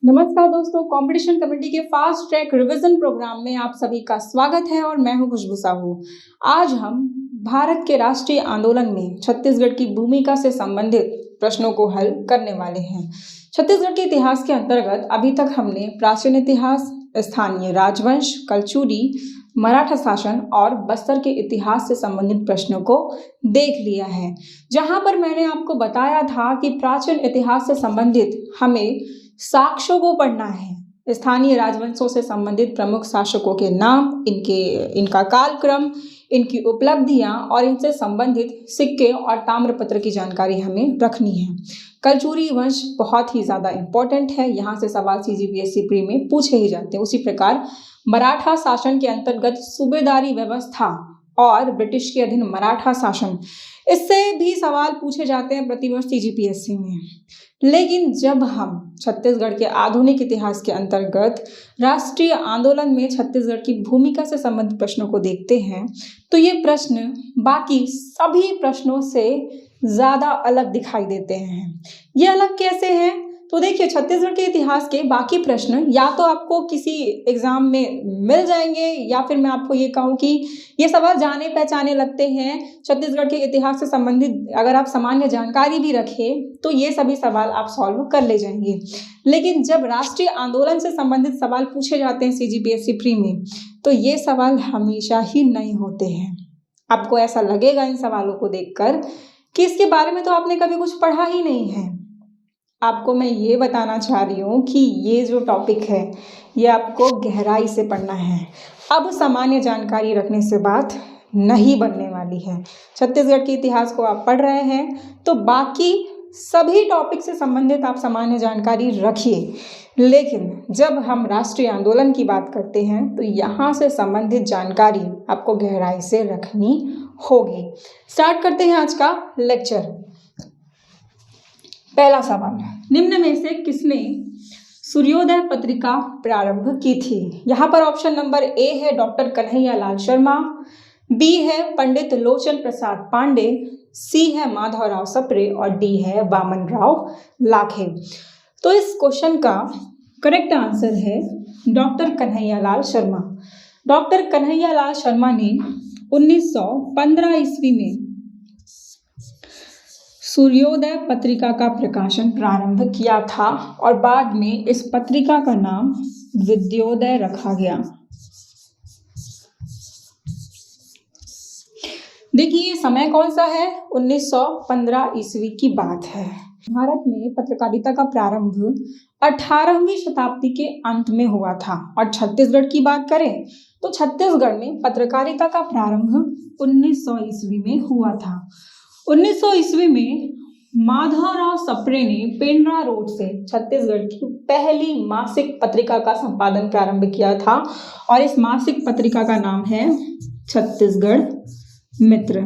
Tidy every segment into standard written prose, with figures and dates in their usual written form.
नमस्कार दोस्तों, competition committee के फास्ट ट्रैक रिवीजन प्रोग्राम में आप सभी का स्वागत है और मैं हूं खुशबू साहू। आज हम भारत के राष्ट्रीय आंदोलन में छत्तीसगढ़ की भूमिका से संबंधित प्रश्नों को हल करने वाले हैं। छत्तीसगढ़ के इतिहास के अंतर्गत अभी तक हमने प्राचीन इतिहास, स्थानीय राजवंश, कलचुरी, मराठा शासन और बस्तर के इतिहास से संबंधित प्रश्नों को देख लिया है। जहां पर मैंने आपको बताया था कि प्राचीन इतिहास से संबंधित हमें साक्ष्यों को पढ़ना है, स्थानीय राजवंशों से संबंधित प्रमुख शासकों के नाम, इनका कालक्रम, इनकी उपलब्धियां और इनसे संबंधित सिक्के और ताम्रपत्र की जानकारी हमें रखनी है। कलचुरी वंश बहुत ही ज़्यादा इम्पोर्टेंट है, यहाँ से सवाल CGPSC प्री में पूछे ही जाते हैं। उसी प्रकार मराठा शासन के अंतर्गत सूबेदारी व्यवस्था और ब्रिटिश के अधीन मराठा शासन, इससे भी सवाल पूछे जाते हैं प्रतिवर्ष CGPSC में। लेकिन जब हम छत्तीसगढ़ के आधुनिक इतिहास के अंतर्गत राष्ट्रीय आंदोलन में छत्तीसगढ़ की भूमिका से संबंधित प्रश्नों को देखते हैं तो ये प्रश्न बाकी सभी प्रश्नों से ज़्यादा अलग दिखाई देते हैं। ये अलग कैसे हैं? तो देखिए, छत्तीसगढ़ के इतिहास के बाकी प्रश्न या तो आपको किसी एग्जाम में मिल जाएंगे या फिर मैं आपको ये कहूँ कि ये सवाल जाने पहचाने लगते हैं। छत्तीसगढ़ के इतिहास से संबंधित अगर आप सामान्य जानकारी भी रखें तो ये सभी सवाल आप सॉल्व कर ले जाएंगे। लेकिन जब राष्ट्रीय आंदोलन से संबंधित सवाल पूछे जाते हैं CGPSC प्री में तो ये सवाल हमेशा ही नहीं होते हैं। आपको ऐसा लगेगा इन सवालों को देखकर कि इसके बारे में तो आपने कभी कुछ पढ़ा ही नहीं है। आपको मैं ये बताना चाह रही हूँ कि ये जो टॉपिक है ये आपको गहराई से पढ़ना है। अब सामान्य जानकारी रखने से बात नहीं बनने वाली है। छत्तीसगढ़ के इतिहास को आप पढ़ रहे हैं तो बाकी सभी टॉपिक से संबंधित आप सामान्य जानकारी रखिए, लेकिन जब हम राष्ट्रीय आंदोलन की बात करते हैं तो यहाँ से संबंधित जानकारी आपको गहराई से रखनी होगी। स्टार्ट करते हैं आज का लेक्चर। पहला सवाल, निम्न में से किसने सूर्योदय पत्रिका प्रारंभ की थी? यहाँ पर ऑप्शन नंबर A है डॉक्टर कन्हैयालाल शर्मा, B है पंडित लोचन प्रसाद पांडे, C है माधवराव सप्रे और D है वामनराव लाखे। तो इस क्वेश्चन का करेक्ट आंसर है डॉक्टर कन्हैयालाल शर्मा। डॉक्टर कन्हैयालाल शर्मा ने 1915 ईस्वी में सूर्योदय पत्रिका का प्रकाशन प्रारंभ किया था और बाद में इस पत्रिका का नाम विद्योदय रखा गया। देखिए, समय कौन सा है? 1915 ईस्वी की बात है। भारत में पत्रकारिता का प्रारंभ 18वीं शताब्दी के अंत में हुआ था और छत्तीसगढ़ की बात करें तो छत्तीसगढ़ में पत्रकारिता का प्रारंभ 1900 ईस्वी में हुआ था। 1900 ईस्वी में माधवराव सप्रे ने पेंड्रा रोड से छत्तीसगढ़ की पहली मासिक पत्रिका का संपादन प्रारंभ किया था और इस मासिक पत्रिका का नाम है छत्तीसगढ़ मित्र।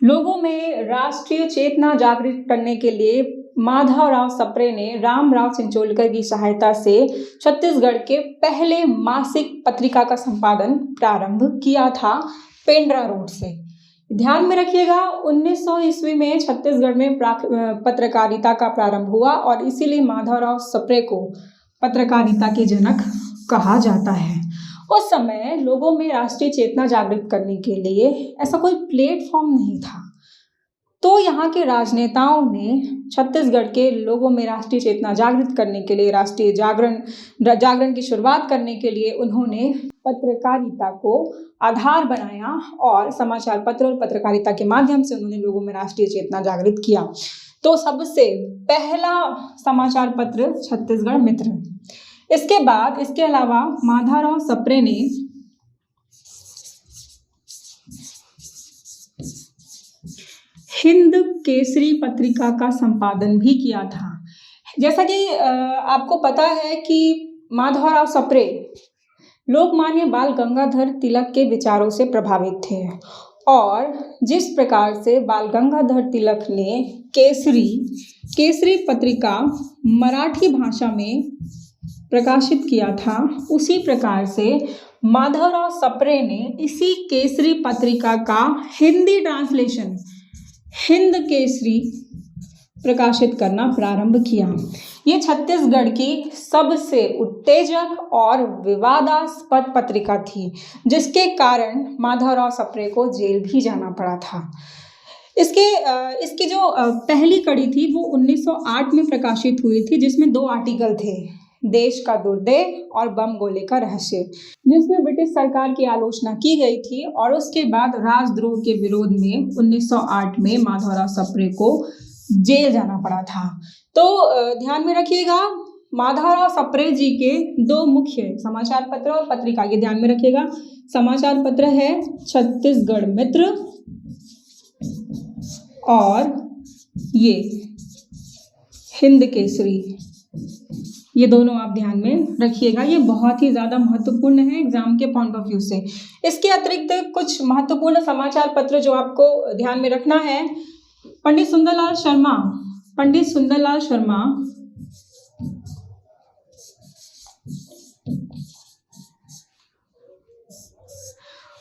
लोगों में राष्ट्रीय चेतना जागृत करने के लिए माधवराव सप्रे ने रामराव चिंचोलकर की सहायता से छत्तीसगढ़ के पहले मासिक पत्रिका का संपादन प्रारंभ किया था पेंड्रा रोड से। ध्यान में रखिएगा, 1900 ईस्वी में छत्तीसगढ़ में पत्रकारिता का प्रारंभ हुआ और इसीलिए माधवराव सप्रे को पत्रकारिता के जनक कहा जाता है। उस समय लोगों में राष्ट्रीय चेतना जागृत करने के लिए ऐसा कोई प्लेटफॉर्म नहीं था, तो यहाँ के राजनेताओं ने छत्तीसगढ़ के लोगों में राष्ट्रीय चेतना जागृत करने के लिए, राष्ट्रीय जागरण की शुरुआत करने के लिए उन्होंने पत्रकारिता को आधार बनाया और समाचार पत्र और पत्रकारिता के माध्यम से उन्होंने लोगों में राष्ट्रीय चेतना जागृत किया। तो सबसे पहला समाचार पत्र छत्तीसगढ़ मित्र। इसके बाद इसके अलावा माधवराव सप्रे ने हिंद केसरी पत्रिका का संपादन भी किया था। जैसा कि आपको पता है कि माधवराव सप्रे लोकमान्य बाल गंगाधर तिलक के विचारों से प्रभावित थे और जिस प्रकार से बाल गंगाधर तिलक ने केसरी पत्रिका मराठी भाषा में प्रकाशित किया था, उसी प्रकार से माधवराव सप्रे ने इसी केसरी पत्रिका का हिंदी ट्रांसलेशन हिंद केसरी प्रकाशित करना प्रारंभ किया। ये छत्तीसगढ़ की सबसे उत्तेजक और विवादास्पद पत्रिका थी, जिसके कारण माधवराव सप्रे को जेल भी जाना पड़ा था। इसकी जो पहली कड़ी थी वो 1908 में प्रकाशित हुई थी, जिसमें 2 आर्टिकल थे, देश का दुर्देह और बम गोले का रहस्य, जिसमें ब्रिटिश सरकार की आलोचना की गई थी। और उसके बाद राजद्रोह के विरोध में 1908 में माधवराव सप्रे को जेल जाना पड़ा था। तो ध्यान में रखिएगा, माधवराव सप्रे जी के 2 मुख्य समाचार पत्र और पत्रिका, ये ध्यान में रखिएगा। समाचार पत्र है छत्तीसगढ़ मित्र और ये हिंद केसरी, ये दोनों आप ध्यान में रखिएगा। ये बहुत ही ज़्यादा महत्वपूर्ण है एग्जाम के पॉइंट ऑफ व्यू से। इसके अतिरिक्त कुछ महत्वपूर्ण समाचार पत्र जो आपको ध्यान में रखना है, पंडित सुंदरलाल शर्मा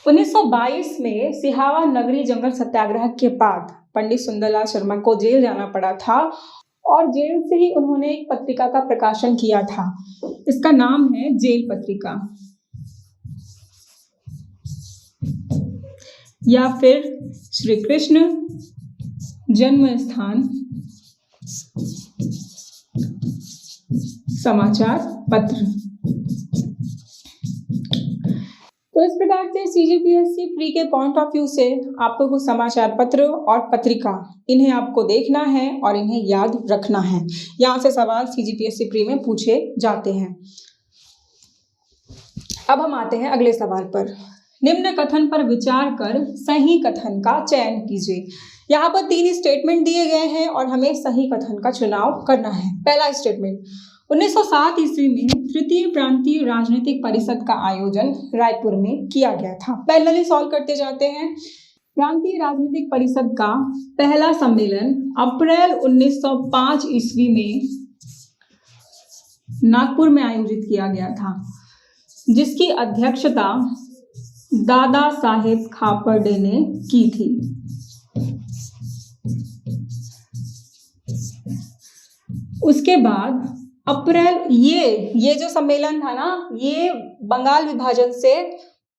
1922 में सिहावा नगरी जंगल सत्याग्रह के बाद पंडित सुंदरलाल शर्मा को जेल जाना पड़ा था और जेल से ही उन्होंने एक पत्रिका का प्रकाशन किया था। इसका नाम है जेल पत्रिका या फिर श्री कृष्ण जन्म स्थान समाचार पत्र। तो इस प्रकार से सीजीपीएससी प्री के पॉइंट ऑफ व्यू से आपको कुछ समाचार पत्र और पत्रिका, इन्हें आपको देखना है और इन्हें याद रखना है। यहाँ से सवाल सीजीपीएससी प्री में पूछे जाते हैं। अब हम आते हैं अगले सवाल पर। निम्न कथन पर विचार कर सही कथन का चयन कीजिए। यहाँ पर 3 स्टेटमेंट दिए गए हैं और हमें सही कथन का चुनाव करना है। पहला स्टेटमेंट, 1907 ईस्वी में तृतीय प्रांतीय राजनीतिक परिषद का आयोजन रायपुर में किया गया था। पैरेलली सॉल्व करते जाते हैं। प्रांतीय राजनीतिक परिषद का पहला सम्मेलन अप्रैल 1905 ईस्वी में नागपुर में आयोजित किया गया था, जिसकी अध्यक्षता दादा साहेब खापर्डे ने की थी। उसके बाद अप्रैल, ये जो सम्मेलन था ना, ये बंगाल विभाजन से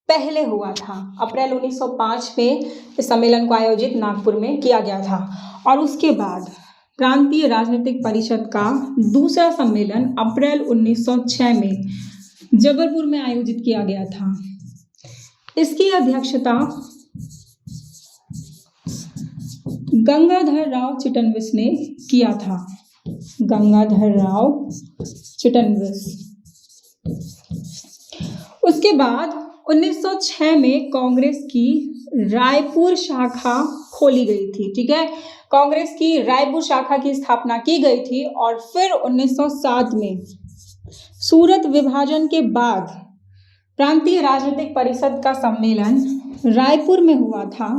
पहले हुआ था। अप्रैल 1905 में इस सम्मेलन को आयोजित नागपुर में किया गया था। और उसके बाद प्रांतीय राजनीतिक परिषद का दूसरा सम्मेलन अप्रैल 1906 में जबलपुर में आयोजित किया गया था। इसकी अध्यक्षता गंगाधर राव चिटनविस ने किया था। गंगाधर राव चिटनविस। उसके बाद 1906 में कांग्रेस की रायपुर शाखा खोली गई थी। ठीक है, कांग्रेस की रायपुर शाखा की स्थापना की गई थी। और फिर 1907 में सूरत विभाजन के बाद प्रांतीय राजनीतिक परिषद का सम्मेलन रायपुर में हुआ था,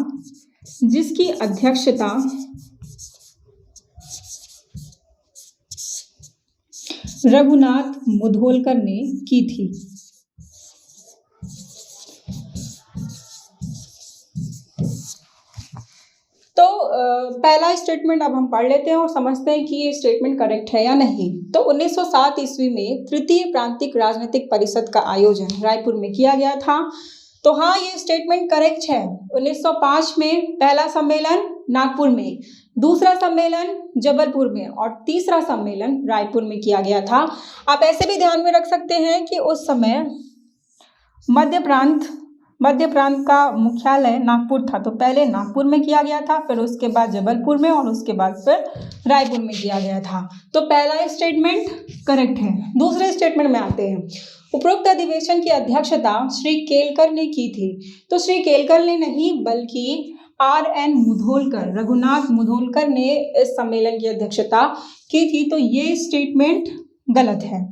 जिसकी अध्यक्षता रघुनाथ मुधोलकर ने की थी। तो पहला स्टेटमेंट अब हम पढ़ लेते हैं और समझते हैं कि ये स्टेटमेंट करेक्ट है या नहीं। तो 1907 ईस्वी में तृतीय प्रांतिक राजनीतिक परिषद का आयोजन रायपुर में किया गया था। तो हाँ, ये स्टेटमेंट करेक्ट है। 1905 में पहला सम्मेलन नागपुर में, दूसरा सम्मेलन जबलपुर में और तीसरा सम्मेलन रायपुर में किया गया था। आप ऐसे भी ध्यान में रख सकते हैं कि उस समय मध्य प्रांत का मुख्यालय नागपुर था। तो पहले नागपुर में किया गया था, फिर उसके बाद जबलपुर में और उसके बाद फिर रायपुर में किया गया था। तो पहला स्टेटमेंट करेक्ट है। दूसरे स्टेटमेंट में आते हैं। उपरोक्त अधिवेशन की अध्यक्षता श्री केलकर ने की थी। तो श्री केलकर ने नहीं, बल्कि RN मुधोलकर, रघुनाथ मुधोलकर ने इस सम्मेलन की अध्यक्षता की थी। तो ये स्टेटमेंट गलत है।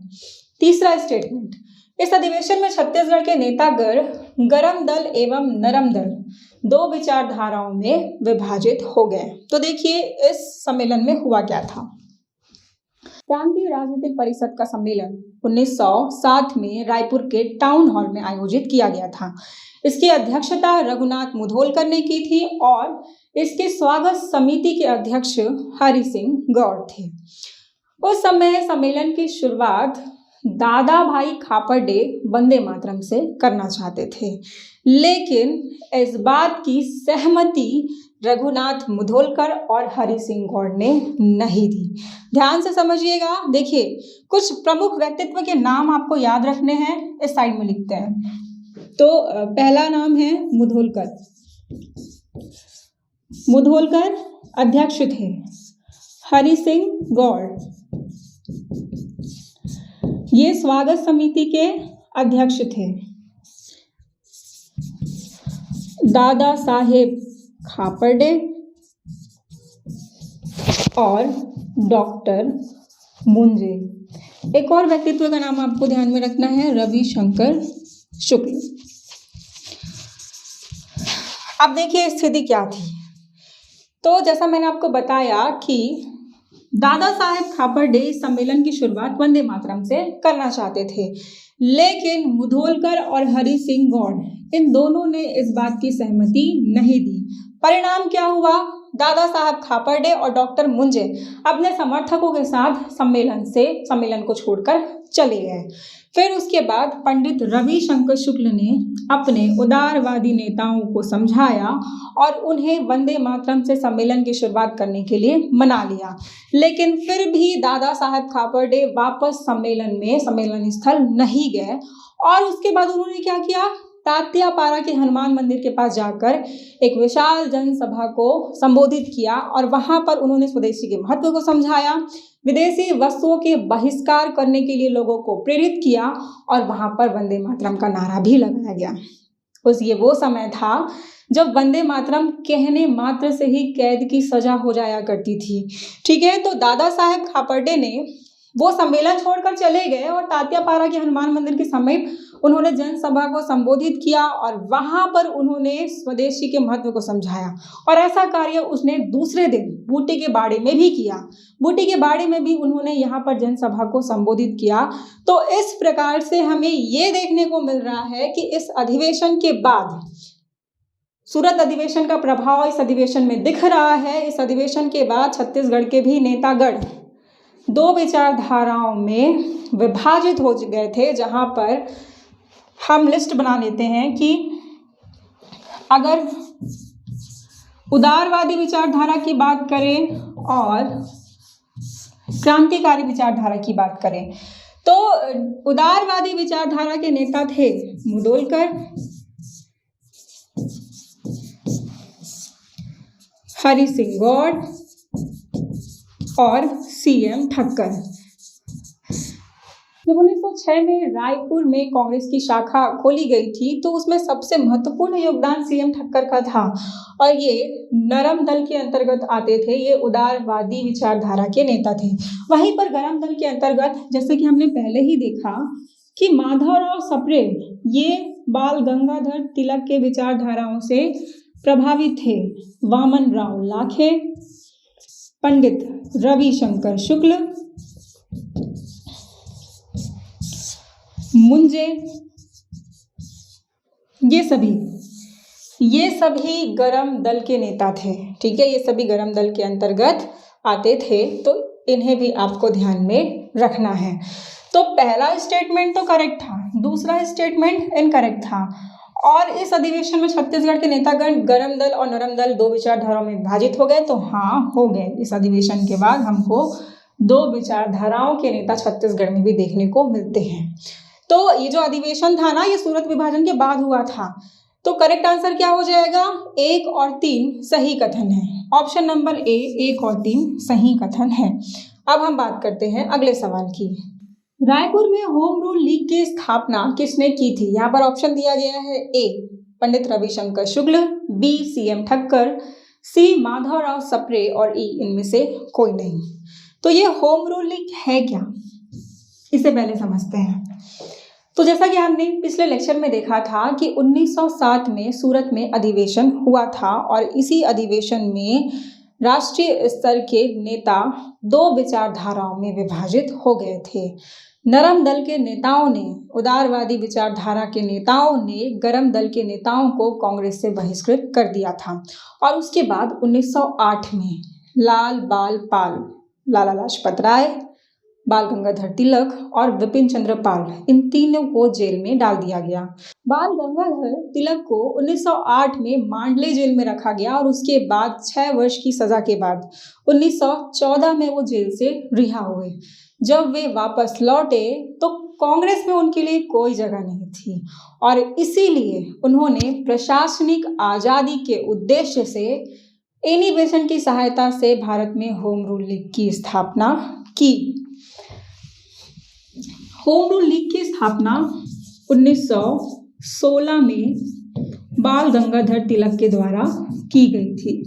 तीसरा स्टेटमेंट, इस अधिवेशन में छत्तीसगढ़ के नेतागण गरम दल एवं नरम दल 2 विचारधाराओं में विभाजित हो गए। तो देखिए इस सम्मेलन में हुआ क्या था। प्रांतीय राजनीतिक परिषद का सम्मेलन 1907 में रायपुर के टाउन हॉल में आयोजित किया गया था। इसकी अध्यक्षता रघुनाथ मुधोलकर ने की थी और इसके स्वागत समिति के अध्यक्ष हरि सिंह गौड़ थे। उस समय सम्मेलन की शुरुआत दादा भाई खापर्डे वंदे मातरम से करना चाहते थे, लेकिन इस बात की सहमति रघुनाथ मुधोलकर और हरि सिंह गौड़ ने नहीं दी। ध्यान से समझिएगा। देखिए, कुछ प्रमुख व्यक्तित्व के नाम आपको याद रखने हैं, इस साइड में लिखते हैं। तो पहला नाम है मुधोलकर। मुधोलकर अध्यक्ष थे। हरि सिंह गौड़ ये स्वागत समिति के अध्यक्ष थे। दादा साहेब खापर्डे और डॉक्टर मुंजे। एक और व्यक्तित्व का नाम आपको ध्यान में रखना है, रविशंकर शुक्ल। अब देखिए स्थिति क्या थी। तो जैसा मैंने आपको बताया कि दादा साहेब खापर्डे इस सम्मेलन की शुरुआत वंदे मातरम से करना चाहते थे, लेकिन मुधोलकर और हरि सिंह गौड़ इन दोनों ने इस बात की सहमति नहीं दी। परिणाम क्या हुआ? दादा साहब खापर्डे और डॉक्टर मुंजे अपने समर्थकों के साथ सम्मेलन को छोड़कर चले गए। फिर उसके बाद पंडित रविशंकर शुक्ल ने अपने उदारवादी नेताओं को समझाया और उन्हें वंदे मातरम से सम्मेलन की शुरुआत करने के लिए मना लिया, लेकिन फिर भी दादा साहब खापर्डे वापस सम्मेलन स्थल नहीं गए। और उसके बाद उन्होंने क्या किया? तात्यापारा के हनुमान मंदिर के पास जाकर एक विशाल जनसभा को संबोधित किया और वहां पर उन्होंने स्वदेशी के महत्व को समझाया, विदेशी वस्तुओं के बहिष्कार करने के लिए लोगों को प्रेरित किया और वहां पर वंदे मातरम का नारा भी लगाया गया। ये वो समय था जब वंदे मातरम कहने मात्र से ही कैद की सजा हो जाया करती थी। ठीक है, तो दादा साहेब खापर्डे ने वो सम्मेलन छोड़कर चले गए और तात्यापारा के हनुमान मंदिर के समीप उन्होंने जनसभा को संबोधित किया और वहां पर उन्होंने स्वदेशी के महत्व को समझाया। और ऐसा कार्य उसने दूसरे दिन बूटी के बाड़े में भी किया। बूटी के बाड़े में भी उन्होंने यहाँ पर जनसभा को संबोधित किया। तो इस प्रकार से हमें ये देखने को मिल रहा है कि इस अधिवेशन के बाद सूरत अधिवेशन का प्रभाव इस अधिवेशन में दिख रहा है। इस अधिवेशन के बाद छत्तीसगढ़ के भी नेतागण दो विचारधाराओं में विभाजित हो गए थे, जहां पर हम लिस्ट बना लेते हैं कि अगर उदारवादी विचारधारा की बात करें और क्रांतिकारी विचारधारा की बात करें, तो उदारवादी विचारधारा के नेता थे मुधोलकर, हरि सिंह गौड़ और सीएम ठक्कर। जब 1906 में रायपुर में कांग्रेस की शाखा खोली गई थी तो उसमें सबसे महत्वपूर्ण योगदान सीएम ठक्कर का था और ये नरम दल के अंतर्गत आते थे। ये उदारवादी विचारधारा के नेता थे। वहीं पर गरम दल के अंतर्गत, जैसे कि हमने पहले ही देखा कि माधवराव सप्रे ये बाल गंगाधर तिलक के विचारधाराओं से प्रभावित थे। वामन राव लाखे, पंडित रविशंकर शुक्ल, मुंजे, ये सभी गरम दल के नेता थे। ठीक है, ये सभी गरम दल के अंतर्गत आते थे, तो इन्हें भी आपको ध्यान में रखना है। तो पहला स्टेटमेंट तो करेक्ट था, दूसरा स्टेटमेंट इनकरेक्ट था। और इस अधिवेशन में छत्तीसगढ़ के नेतागण गरम दल और नरम दल दो विचारधाराओं में विभाजित हो गए। तो हाँ, हो गए। इस अधिवेशन के बाद हमको दो विचारधाराओं के नेता छत्तीसगढ़ में भी देखने को मिलते हैं। तो ये जो अधिवेशन था ना, ये सूरत विभाजन के बाद हुआ था। तो करेक्ट आंसर क्या हो जाएगा? 1 और 3 सही कथन है। ऑप्शन नंबर ए 1 और 3 सही कथन है। अब हम बात करते हैं अगले सवाल की। रायपुर में होम रूल लीग की स्थापना किसने की थी? यहाँ पर ऑप्शन दिया गया है, ए पंडित रविशंकर शुक्ल, बी सीएम ठक्कर, सी माधवराव सप्रे और ई इनमें से कोई नहीं। तो ये होम रूल लीग है क्या, इसे पहले समझते हैं। तो जैसा कि हमने पिछले लेक्चर में देखा था कि 1907 में सूरत में अधिवेशन हुआ था और इसी अधिवेशन में राष्ट्रीय स्तर के नेता दो विचारधाराओं में विभाजित हो गए थे। नरम दल के नेताओं ने, उदारवादी विचारधारा के नेताओं ने गरम दल के नेताओं को कांग्रेस से बहिष्कृत कर दिया था। और उसके बाद 1908 में लाल बाल पाल, लाला लाजपत राय, बाल गंगाधर तिलक और विपिन चंद्र पाल, इन तीनों को जेल में डाल दिया गया। बाल गंगाधर तिलक को 1908 में मांडले जेल में रखा गया और उसके बाद 6 वर्ष की सजा के बाद 1914 में वो जेल से रिहा हुए। जब वे वापस लौटे तो कांग्रेस में उनके लिए कोई जगह नहीं थी और इसीलिए उन्होंने प्रशासनिक आज़ादी के उद्देश्य से एनी बेसेंट की सहायता से भारत में होम रूल लीग की स्थापना की। होम रूल लीग की स्थापना 1916 में बाल गंगाधर तिलक के द्वारा की गई थी।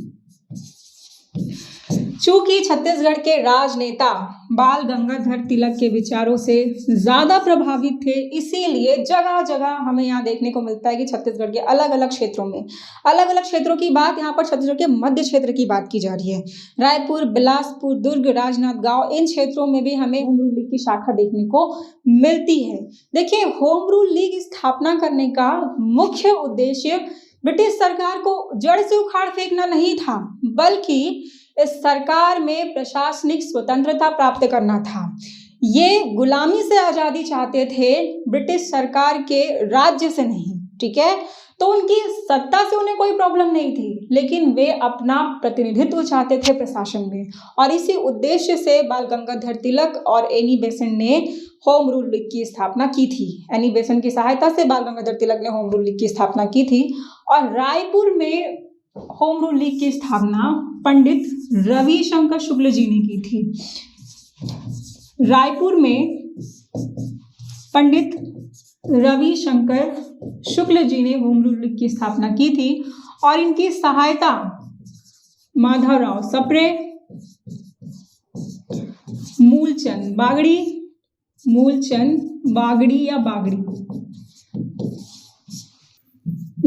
चूंकि छत्तीसगढ़ के राजनेता बाल गंगाधर तिलक के विचारों से ज़्यादा प्रभावित थे, इसीलिए जगह जगह हमें यहाँ देखने को मिलता है कि छत्तीसगढ़ के अलग अलग क्षेत्रों में, अलग अलग क्षेत्रों की बात, यहाँ पर छत्तीसगढ़ के मध्य क्षेत्र की बात की जा रही है। रायपुर, बिलासपुर, दुर्ग, राजनांदगांव, इन क्षेत्रों में भी हमें होम रूल लीग की शाखा देखने को मिलती है। देखिए, होम रूल लीग स्थापना करने का मुख्य उद्देश्य ब्रिटिश सरकार को जड़ से उखाड़ फेंकना नहीं था, बल्कि इस सरकार में प्रशासनिक स्वतंत्रता प्राप्त करना था। ये गुलामी से आज़ादी चाहते थे, ब्रिटिश सरकार के राज्य से नहीं, ठीक है। तो उनकी सत्ता से उन्हें कोई प्रॉब्लम नहीं थी, लेकिन वे अपना प्रतिनिधित्व चाहते थे प्रशासन में। और इसी उद्देश्य से बाल गंगाधर तिलक और एनी बेसेंट ने होम रूल लीग की स्थापना की थी। एनी बेसेंट की सहायता से बाल गंगाधर तिलक ने होम रूल लीग की स्थापना की थी। और रायपुर में होम रूल लीग की स्थापना पंडित रविशंकर शुक्ल जी ने की थी। रायपुर में पंडित रविशंकर शुक्ल जी ने होम रूल लीग की स्थापना की थी और इनकी सहायता माधवराव सप्रे, मूलचंद बागड़ी या बागड़ी,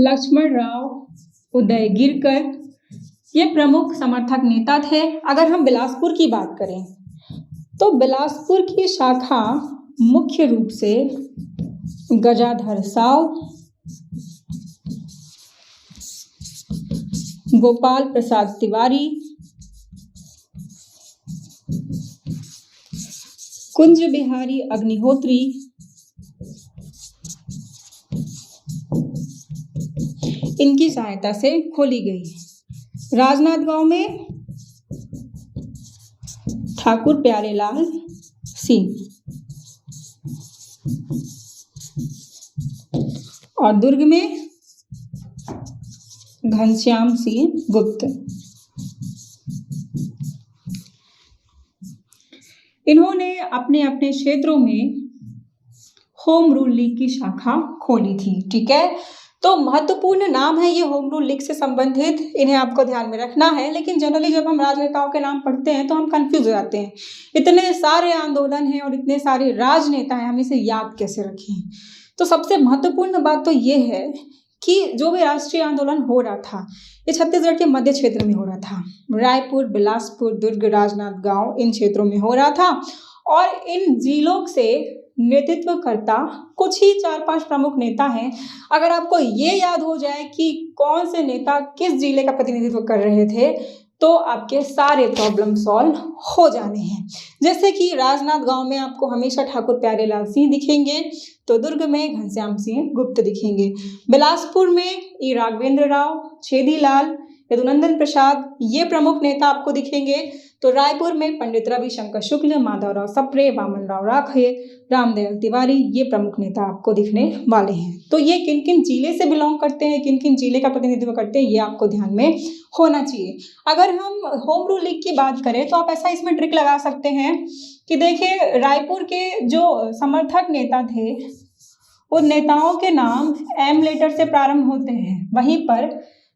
लक्ष्मण राव उदय गिरकर, ये प्रमुख समर्थक नेता थे। अगर हम बिलासपुर की बात करें तो बिलासपुर की शाखा मुख्य रूप से गजाधर साव, गोपाल प्रसाद तिवारी, कुंज बिहारी अग्निहोत्री, इनकी सहायता से खोली गई। राजनांदगांव में ठाकुर प्यारेलाल सिंह और दुर्ग में घनश्याम सिंह गुप्त। इन्होंने अपने अपने क्षेत्रों में होम रूल लीग की शाखा खोली थी, ठीक है। तो महत्वपूर्ण नाम है ये होम रूल लीग से संबंधित, इन्हें आपको ध्यान में रखना है। लेकिन जनरली जब हम राजनेताओं के नाम पढ़ते हैं तो हम कंफ्यूज हो जाते हैं, इतने सारे आंदोलन हैं और इतने सारे राजनेता हैं, हम इसे याद कैसे रखें। तो सबसे महत्वपूर्ण बात तो ये है कि जो भी राष्ट्रीय आंदोलन हो रहा था ये छत्तीसगढ़ के मध्य क्षेत्र में हो रहा था। रायपुर, बिलासपुर, दुर्ग, राजनांदगांव, इन क्षेत्रों में हो रहा था और इन जिलों से नेतृत्वकर्ता कुछ ही 4-5 प्रमुख नेता हैं। अगर आपको ये याद हो जाए कि कौन से नेता किस जिले का प्रतिनिधित्व कर रहे थे तो आपके सारे प्रॉब्लम सॉल्व हो जाने हैं। जैसे कि राजनांदगांव में आपको हमेशा ठाकुर प्यारेलाल सिंह दिखेंगे, तो दुर्ग में घनश्याम सिंह गुप्त दिखेंगे, बिलासपुर में ई राघवेंद्र राव, छेदीलाल, यदुनंदन प्रसाद, ये प्रमुख नेता आपको दिखेंगे। तो रायपुर में पंडित रविशंकर शुक्ल, माधवराव सप्रे, वामनराव राखे, रामदयाल तिवारी, ये प्रमुख नेता आपको दिखने वाले हैं। तो ये किन किन जिले से बिलोंग करते हैं, किन किन जिले का प्रतिनिधित्व करते हैं, ये आपको ध्यान में होना चाहिए। अगर हम होम रूल लीग की बात करें तो आप ऐसा इसमें ट्रिक लगा सकते हैं कि देखिए, रायपुर के जो समर्थक नेता थे उन नेताओं के नाम एम लेटर से प्रारंभ होते हैं, वहीं पर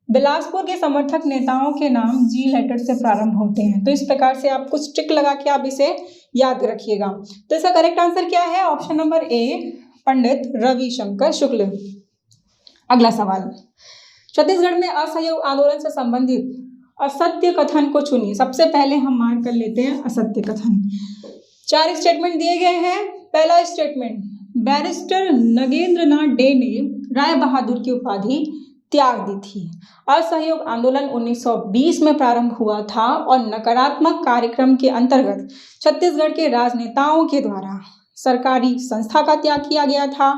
बिलासपुर के समर्थक नेताओं के नाम जी लेटर से प्रारंभ होते हैं। तो इस प्रकार से आप कुछ ट्रिक लगा के आप इसे याद रखिएगा। तो इसका करेक्ट आंसर क्या है? Option number A, Pandit Ravishankar Shukla. अगला सवाल, छत्तीसगढ़ में असहयोग आंदोलन से संबंधित असत्य कथन को चुनिए। सबसे पहले हम मार्क कर लेते हैं असत्य कथन। 4 स्टेटमेंट दिए गए हैं। पहला स्टेटमेंट, बैरिस्टर नगेंद्र नाथ डे ने राय बहादुर की उपाधि त्याग दी थी। असहयोग आंदोलन 1920 में प्रारंभ हुआ था और नकारात्मक कार्यक्रम के अंतर्गत छत्तीसगढ़ के राजनेताओं के द्वारा सरकारी संस्था का त्याग किया गया था,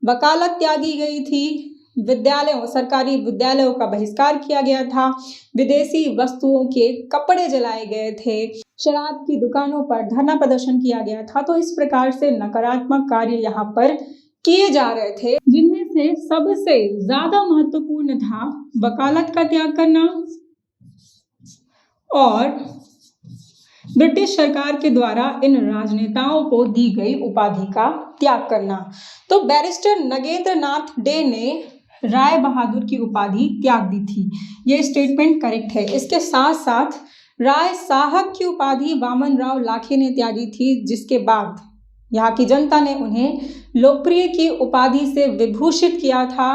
वकालत त्यागी गई थी, सरकारी विद्यालयों का बहिष्कार किया गया था, विदेशी वस्तुओं के कपड़े जलाए गए थे, शराब की दुकानों पर धरना प्रदर्शन किया गया था। तो इस प्रकार से नकारात्मक कार्य यहाँ पर किए जा रहे थे, जिनमें से सबसे ज्यादा महत्वपूर्ण था वकालत का त्याग करना और ब्रिटिश सरकार के द्वारा इन राजनेताओं को दी गई उपाधि का त्याग करना। तो बैरिस्टर नगेंद्र नाथ डे ने राय बहादुर की उपाधि त्याग दी थी, ये स्टेटमेंट करेक्ट है। इसके साथ साथ राय साहब की उपाधि वामन राव लाखे ने त्यागी थी, जिसके बाद यहाँ की जनता ने उन्हें लोकप्रिय की उपाधि से विभूषित किया था।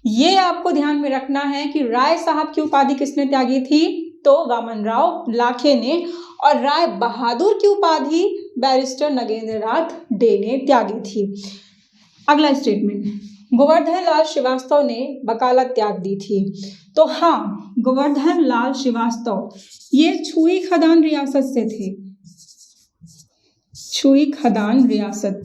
ये आपको ध्यान में रखना है कि राय साहब की उपाधि किसने त्यागी थी, तो वामन राव लाखे ने, और राय बहादुर की उपाधि बैरिस्टर नगेंद्र नाथ डे ने त्यागी थी। अगला स्टेटमेंट, गोवर्धन लाल श्रीवास्तव ने वकालत त्याग दी थी। तो हाँ, गोवर्धन लाल श्रीवास्तव ये छुई खदान रियासत से थे, छुई खदान रियासत।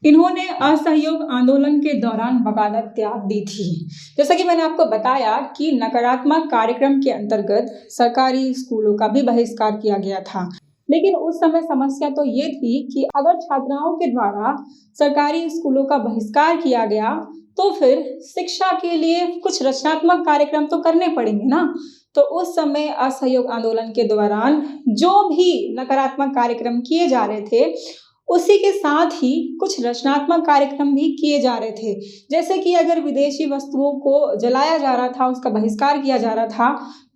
इन्होंने असहयोग आंदोलन के दौरान वकालत त्याग दी थी। जैसा कि मैंने आपको बताया कि नकारात्मक कार्यक्रम के अंतर्गत सरकारी स्कूलों का भी बहिष्कार किया गया था, लेकिन उस समय समस्या तो ये थी कि अगर छात्राओं के द्वारा सरकारी स्कूलों का बहिष्कार किया गया तो फिर शिक्षा के लिए कुछ रचनात्मक कार्यक्रम तो करने पड़ेंगे ना। तो उस समय असहयोग आंदोलन के दौरान जो भी नकारात्मक कार्यक्रम किए जा रहे थे, उसी के साथ ही कुछ रचनात्मक कार्यक्रम भी किए जा रहे थे। जैसे कि अगर विदेशी वस्तुओं को जलाया जा रहा था, उसका बहिष्कार किया जा रहा था,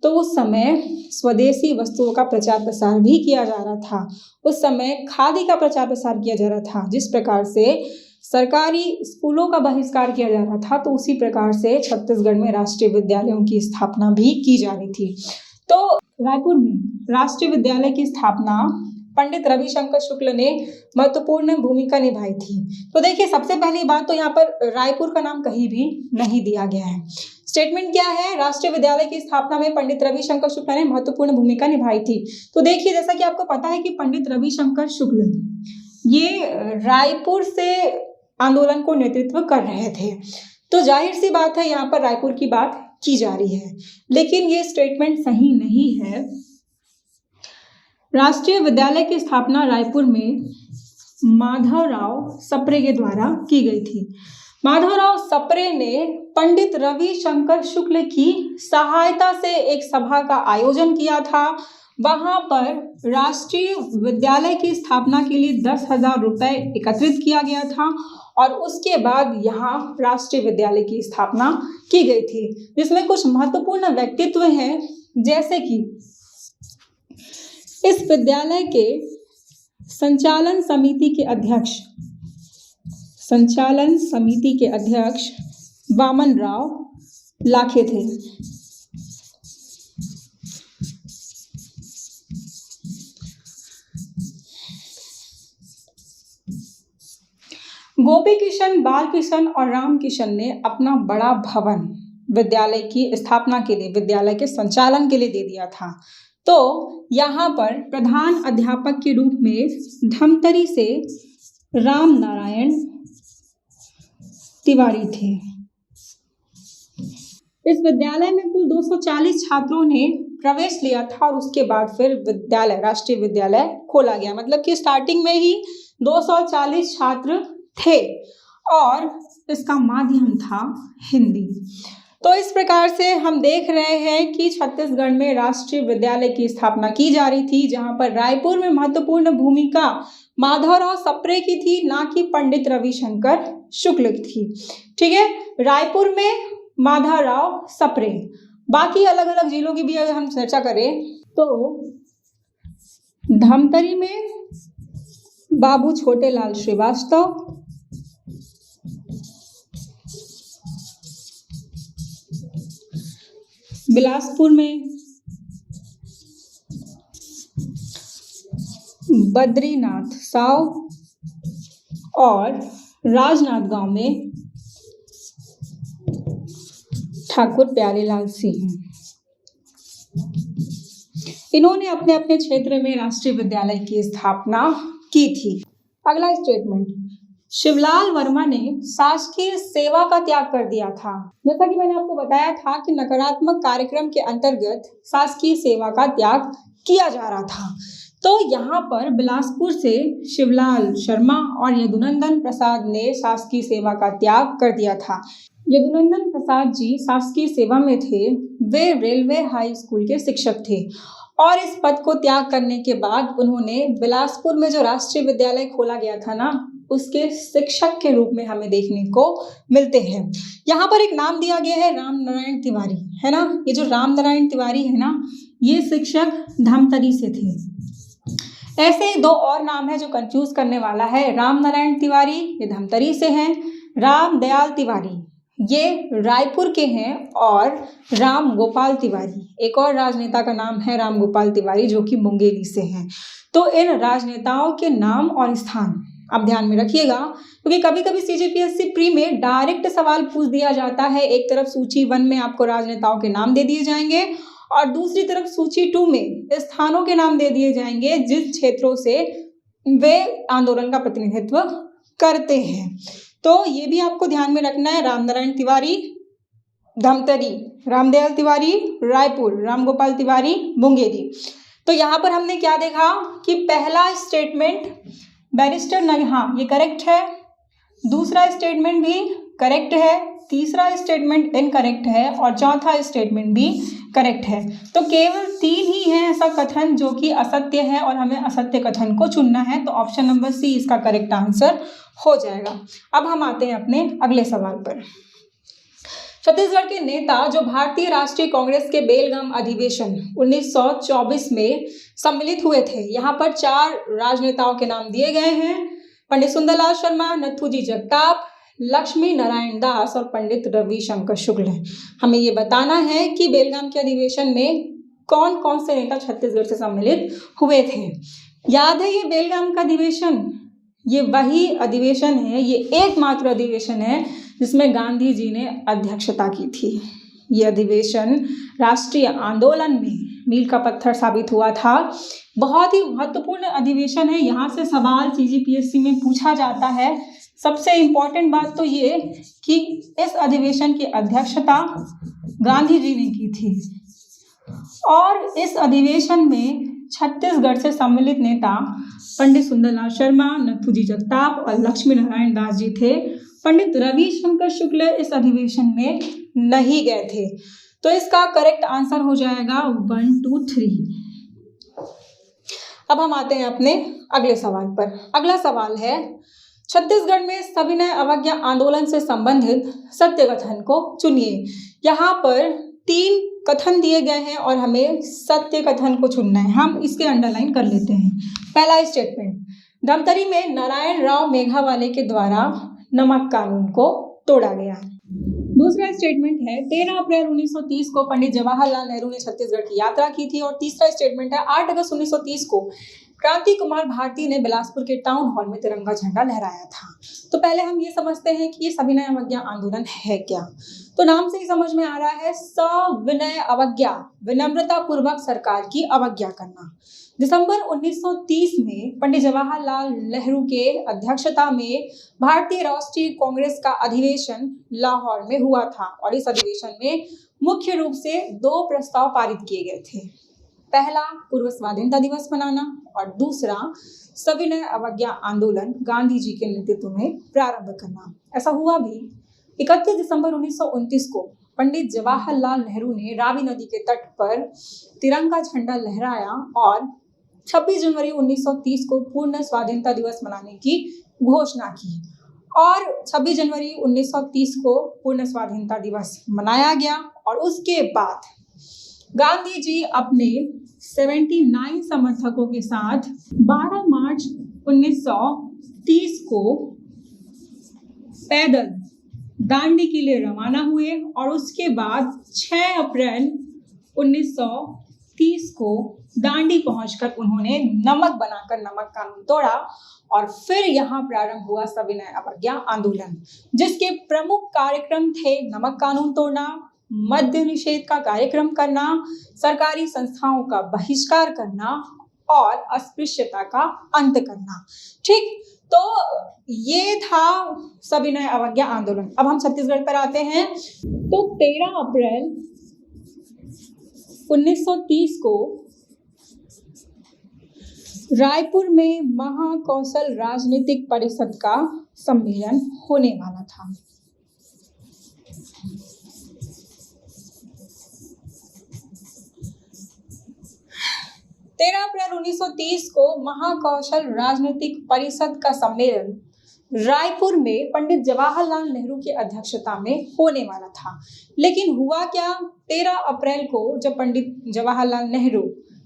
तो उस समय स्वदेशी वस्तुओं का प्रचार प्रसार भी किया जा रहा था। उस समय खादी का प्रचार प्रसार किया जा रहा था। जिस प्रकार से सरकारी स्कूलों का बहिष्कार किया जा रहा था, तो उसी प्रकार से छत्तीसगढ़ में राष्ट्रीय विद्यालयों की स्थापना भी की जा रही थी। तो रायपुर में राष्ट्रीय विद्यालय की स्थापना पंडित रविशंकर शुक्ल ने महत्वपूर्ण भूमिका निभाई थी। तो देखिए, सबसे पहली बात तो यहाँ पर रायपुर का नाम कहीं भी नहीं दिया गया है। स्टेटमेंट क्या है, राष्ट्रीय विद्यालय की स्थापना में पंडित रविशंकर शुक्ल ने महत्वपूर्ण भूमिका निभाई थी। तो देखिए, जैसा कि आपको पता है कि पंडित रविशंकर शुक्ल ये रायपुर से आंदोलन को नेतृत्व कर रहे थे, तो जाहिर सी बात है यहाँ पर रायपुर की बात की जा रही है, लेकिन ये स्टेटमेंट सही नहीं है। राष्ट्रीय विद्यालय की स्थापना रायपुर में माधवराव सप्रे के द्वारा की गई थी। माधवराव सप्रे ने पंडित रविशंकर शुक्ल की सहायता से एक सभा का आयोजन किया था। वहां पर राष्ट्रीय विद्यालय की स्थापना के लिए 10,000 रुपए एकत्रित किया गया था और उसके बाद यहाँ राष्ट्रीय विद्यालय की स्थापना की गई थी, जिसमें कुछ महत्वपूर्ण व्यक्तित्व हैं, जैसे कि इस विद्यालय के संचालन समिति के अध्यक्ष वामन राव लाखे थे। गोपी किशन, बाल किशन और राम किशन ने अपना बड़ा भवन विद्यालय की स्थापना के लिए, विद्यालय के संचालन के लिए दे दिया था। तो यहाँ पर प्रधान अध्यापक के रूप में धमतरी से राम नारायण तिवारी थे। इस विद्यालय में कुल 240 छात्रों ने प्रवेश लिया था और उसके बाद फिर विद्यालय, राष्ट्रीय विद्यालय खोला गया। मतलब कि स्टार्टिंग में ही 240 छात्र थे और इसका माध्यम था हिंदी। तो इस प्रकार से हम देख रहे हैं कि छत्तीसगढ़ में राष्ट्रीय विद्यालय की स्थापना की जा रही थी, जहां पर रायपुर में महत्वपूर्ण भूमिका माधवराव सप्रे की थी, ना कि पंडित रविशंकर शुक्ल की थी। ठीक है, रायपुर में माधवराव सप्रे। बाकी अलग अलग जिलों की भी अगर हम चर्चा करें तो धमतरी में बाबू छोटेलाल श्रीवास्तव, बिलासपुर में बद्रीनाथ साव और राजनांदगांव में ठाकुर प्यारेलाल सिंह। इन्होंने अपने अपने क्षेत्र में राष्ट्रीय विद्यालय की स्थापना की थी। अगला स्टेटमेंट, शिवलाल वर्मा ने शासकीय सेवा का त्याग कर दिया था। जैसा कि मैंने आपको बताया था कि नकारात्मक कार्यक्रम के अंतर्गत शासकीय सेवा का त्याग किया जा रहा था, तो यहाँ पर बिलासपुर से शिवलाल शर्मा और यदुनंदन प्रसाद ने शासकीय सेवा का त्याग कर दिया था। यदुनंदन प्रसाद जी शासकीय सेवा में थे, वे रेलवे हाई स्कूल के शिक्षक थे और इस पद को त्याग करने के बाद उन्होंने बिलासपुर में जो राष्ट्रीय विद्यालय खोला गया था ना, उसके शिक्षक के रूप में हमें देखने को मिलते हैं। यहाँ पर एक नाम दिया गया है राम नारायण तिवारी, है ना। ये जो राम नारायण तिवारी है ना, ये शिक्षक धमतरी से थे। ऐसे दो और नाम है जो कंफ्यूज करने वाला है। राम नारायण तिवारी ये धमतरी से हैं, राम दयाल तिवारी ये रायपुर के हैं और राम गोपाल तिवारी, एक और राजनेता का नाम है राम गोपाल तिवारी जो कि मुंगेली से हैं। तो इन राजनेताओं के नाम और स्थान आप ध्यान में रखिएगा, क्योंकि कभी कभी सीजीपीएससी प्री में डायरेक्ट सवाल पूछ दिया जाता है। एक तरफ सूची 1 में आपको राजनेताओं के नाम दे दिए जाएंगे और दूसरी तरफ सूची 2 में स्थानों के नाम दे दिए जाएंगे जिस क्षेत्रों से वे आंदोलन का प्रतिनिधित्व करते हैं। तो ये भी आपको ध्यान में रखना है। राम नारायण तिवारी धमतरी, रामदयाल तिवारी रायपुर, राम गोपाल तिवारी मुंगेली। तो यहाँ पर हमने क्या देखा कि पहला स्टेटमेंट बैरिस्टर हाँ ये करेक्ट है, दूसरा स्टेटमेंट भी करेक्ट है, तीसरा स्टेटमेंट इनकरेक्ट है और चौथा स्टेटमेंट भी करेक्ट है। तो केवल 3 ही है ऐसा कथन जो कि असत्य है और हमें असत्य कथन को चुनना है। तो ऑप्शन नंबर सी इसका करेक्ट आंसर हो जाएगा। अब हम आते हैं अपने अगले सवाल पर। छत्तीसगढ़ के नेता जो भारतीय राष्ट्रीय कांग्रेस के बेलगाम अधिवेशन 1924 में सम्मिलित हुए थे, यहाँ पर 4 राजनेताओं के नाम दिए गए हैं। पंडित सुंदरलाल शर्मा, नथुजी जगताप, लक्ष्मी नारायण दास और पंडित रविशंकर शुक्ल। हमें ये बताना है कि बेलगाम के अधिवेशन में कौन कौन से नेता छत्तीसगढ़ से सम्मिलित हुए थे। याद है ये बेलगाम का अधिवेशन, ये वही अधिवेशन है, ये एकमात्र अधिवेशन है जिसमें गांधी जी ने अध्यक्षता की थी। ये अधिवेशन राष्ट्रीय आंदोलन में मील का पत्थर साबित हुआ था। बहुत ही महत्वपूर्ण अधिवेशन है, यहाँ से सवाल सीजीपीएससी में पूछा जाता है। सबसे इम्पोर्टेंट बात तो ये कि इस अधिवेशन की अध्यक्षता गांधी जी ने की थी और इस अधिवेशन में छत्तीसगढ़ से सम्मिलित नेता पंडित सुंदरलाल शर्मा, नथुजी जगताप और लक्ष्मी नारायण दास जी थे। पंडित रविशंकर शुक्ल इस अधिवेशन में नहीं गए थे। तो इसका करेक्ट आंसर हो जाएगा 1, 2, 3। अब हम आते हैं अपने अगले सवाल पर। अगला सवाल है, छत्तीसगढ़ में सविनय अवज्ञा आंदोलन से संबंधित सत्य कथन को चुनिए। यहाँ पर 3 कथन दिए गए हैं और हमें सत्य कथन को चुनना है। हम इसके अंडरलाइन कर लेते हैं। पहला स्टेटमेंट, धमतरी में नारायण राव मेघावाले के द्वारा नमक कानून को तोड़ा गया। दूसरा स्टेटमेंट है 13 अप्रैल 1930 को पंडित जवाहरलाल नेहरू ने छत्तीसगढ़ की यात्रा की थी। और तीसरा स्टेटमेंट है 8 अगस्त 1930 को क्रांति कुमार भारती ने बिलासपुर के टाउन हॉल में तिरंगा झंडा लहराया था। तो पहले हम ये समझते हैं कि ये सविनय अवज्ञा आंदोलन है क्या। तो नाम से ही समझ में आ रहा है, सविनय अवज्ञा, विनम्रता पूर्वक सरकार की अवज्ञा करना। दिसंबर 1930 में पंडित जवाहरलाल नेहरू के अध्यक्षता में भारतीय राष्ट्रीय कांग्रेस का अधिवेशन लाहौर में हुआ था और इस अधिवेशन में मुख्य रूप से 2 प्रस्ताव पारित किए गए थे। पहला पूर्व स्वाधीनता दिवस मनाना और दूसरा सविनय अवज्ञा आंदोलन गांधी जी के नेतृत्व में प्रारंभ करना। ऐसा हुआ भी। 31 दिसंबर 1929 को पंडित जवाहरलाल नेहरू ने रावी नदी के तट पर तिरंगा झंडा लहराया और 26 जनवरी 1930 को पूर्ण स्वाधीनता दिवस मनाने की घोषणा की और 26 जनवरी 1930 को पूर्ण स्वाधीनता दिवस मनाया गया। और उसके बाद गांधी जी अपने 79 समर्थकों के साथ 12 मार्च 1930 को पैदल दांडी के लिए रवाना हुए और उसके बाद 6 अप्रैल 1930 को दांडी पहुंचकर उन्होंने नमक बनाकर नमक कानून तोड़ा और फिर यहाँ प्रारंभ हुआ सविनय अवज्ञा आंदोलन, जिसके प्रमुख कार्यक्रम थे नमक कानून तोड़ना, मद्य निषेध का कार्यक्रम करना, सरकारी संस्थाओं का बहिष्कार करना और अस्पृश्यता का अंत करना। ठीक, तो ये था सविनय अवज्ञा आंदोलन। अब हम छत्तीसगढ़ पर आते हैं। तो 13 अप्रैल 1930 को रायपुर में महाकौशल राजनीतिक परिषद का सम्मेलन होने वाला था। अप्रैल 1930 को महाकौशल राजनीतिक परिषद का सम्मेलन रायपुर में पंडित जवाहरलाल नेहरू की अध्यक्षता में होने वाला था। लेकिन हुआ क्या, 13 अप्रैल को जब पंडित जवाहरलाल नेहरू